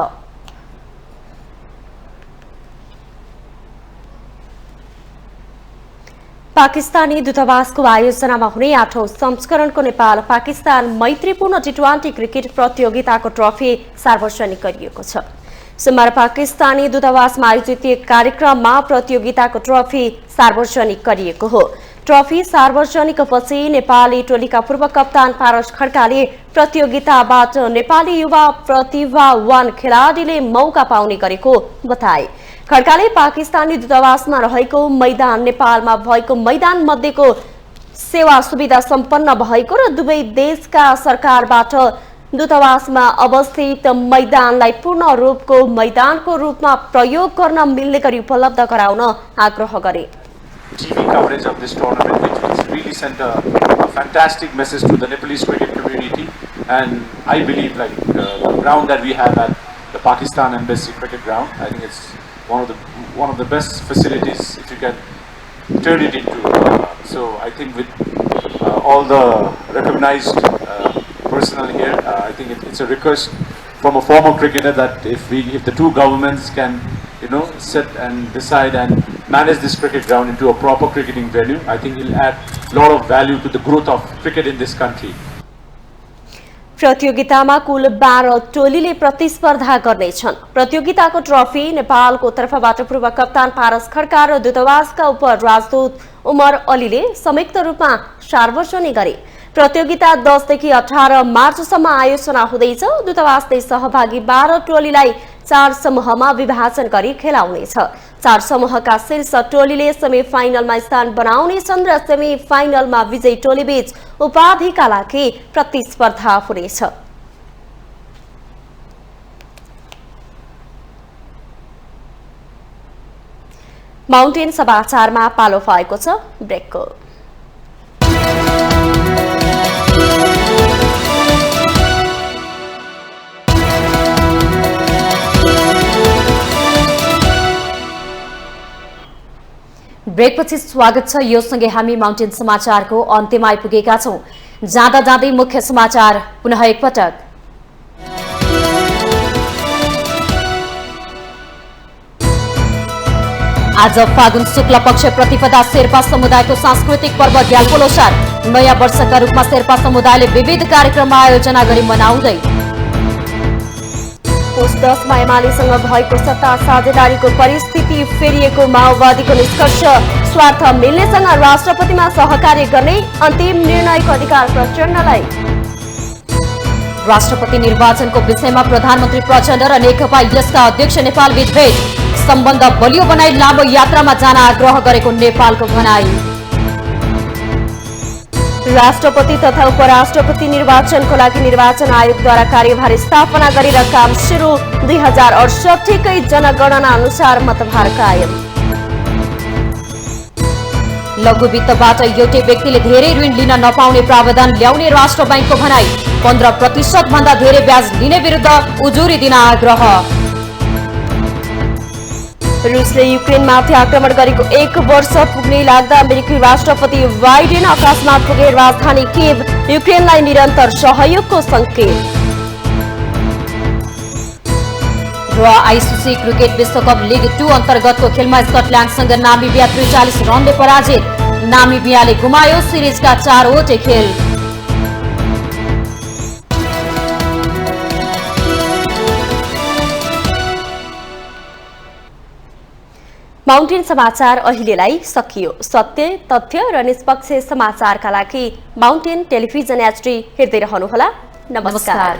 पाकिस्तानी दूतावासको आयोजनामा हुने 8औं संस्करणको नेपाल पाकिस्तान मैत्रीपूर्ण टी20 क्रिकेट प्रतियोगिताको ट्रफी सार्वजनिक गरिएको छ। सोमबार पाकिस्तानी दूतावासमा आयोजित एक कार्यक्रममा प्रतियोगिताको ट्रफी सार्वजनिक गरिएको हो। ट्रफी सार्वजनिकपछि नेपाली टोलीका पूर्व कप्तान पारस खड्काले प्रतियोगिताबाट नेपाली युवा प्रतिभावान खेलाडीले मौका पाउने गरेको बताए। खड्काले पाकिस्तानी दूतावासमा रहेको मैदान नेपालमा भएको मैदान मध्येको सेवा सुविधा सम्पन्न भएको र दुवै देशका सरकारबाट दूतावासमा अवस्थित मैदानलाई पूर्ण रूपको मैदानको रूपमा प्रयोग गर्न मिल्ने गरी उपलब्ध गराउन आग्रह गरे। TV coverage of this tournament, which will really send a fantastic message to the Nepalese cricket community, and I believe the ground that we have at the Pakistan Embassy cricket ground, I think it's one of the best facilities if you can turn it into. So I think with all the recognized personnel here, I think it's a request from a former cricketer that if the two governments can sit and decide and manage this cricket ground into a proper cricketing venue, I think it will add a lot of value to the growth of cricket in this country. प्रतियोगितामा कुल 12 टोलीले प्रतिस्पर्धा गर्नेछन्। प्रतियोगिताको trophy नेपालको तर्फबाट पूर्व कप्तान पारस खड्का र दूतावासका उप राजदूत उमर अलीले संयुक्त रूपमा सार्वजनिक गरे। प्रतियोगिता 10 देखि 18 मार्चसम्म आयोजना हुँदैछ। दूतावासले सहभागी 12 टोलीलाई 4 समूहमा विभाजन गरी खेलाउनेछ। 4 समूहका शीर्ष टोलीले सेमी फाइनलमा स्थान बनाउनेछन् र सेमी फाइनलमा विजयी टोली बीच उपाधिका लागि प्रतिस्पर्धा हुनेछ। माउन्टेन समाचारमा पालो भएको छ ब्रेकको। ब्रेकपछि स्वागत छ। यो सँगै हामी माउन्टेन समाचारको अन्त्यमा आइपुगेका छौं। जाँदा जाँदै मुख्य समाचार पुनः एकपटक। आज फागुन शुक्ल पक्ष प्रतिपदा शेर्पा समुदायको सांस्कृतिक पर्व ग्याल्पो लोसार। नयाँ वर्षका रूपमा शेर्पा समुदायले विविध कार्यक्रम आयोजना गरी मनाउँदै। पुस 10 मा एमालेसँग भएको सत्ता साझेदारीको परिस्थिति फेरिएको माओवादीको निष्कर्ष। स्वार्थ मिल्नेसँग राष्ट्रपतिमा सहकार्य गर्ने अन्तिम निर्णयको अधिकार प्रचण्डलाई। राष्ट्रपति निर्वाचनको विषयमा प्रधानमन्त्री प्रचण्ड र नेकपा यसका अध्यक्ष नेपालबीच भेट, सम्बन्ध बलियो बनाई लामो यात्रामा जान आग्रह गरेको नेपालको भनाई। राष्ट्रपति तथा उपराष्ट्रपति निर्वाचनको लागि निर्वाचन आयोगद्वारा कार्यभार स्थापना गरेर काम सुरु, 2068 कै जनगणना अनुसार मतभार कायम। लघु वित्तबाट एउटै व्यक्तिले धेरै ऋण लिन नपाउने प्रावधान ल्याउने राष्ट्र बैंकको भनाई, 15% भन्दा धेरै ब्याज लिने विरुद्ध उजुरी दिन आग्रह। रुसले युक्रेनमाथि आक्रमण गरेको 1 वर्ष पुग्ने लाग्दा अमेरिकी राष्ट्रपति बाइडेन आकाशमा पुगे राजधानी किएभ, युक्रेनलाई निरन्तर सहयोगको संकेत। र आइसिसी क्रिकेट विश्वकप लिग 2 अन्तर्गतको खेलमा स्कटल्याण्डसँग नामिबिया 43 रनले पराजित, नामिबियाले गुमायो सिरिजका 4वटै खेल। माउन्टेन समाचार अहिलेलाई सकियो। सत्य, तथ्य र निष्पक्ष समाचारका लागि माउन्टेन टेलिभिजन HD हेर्दै रहनुहोला। नमस्कार।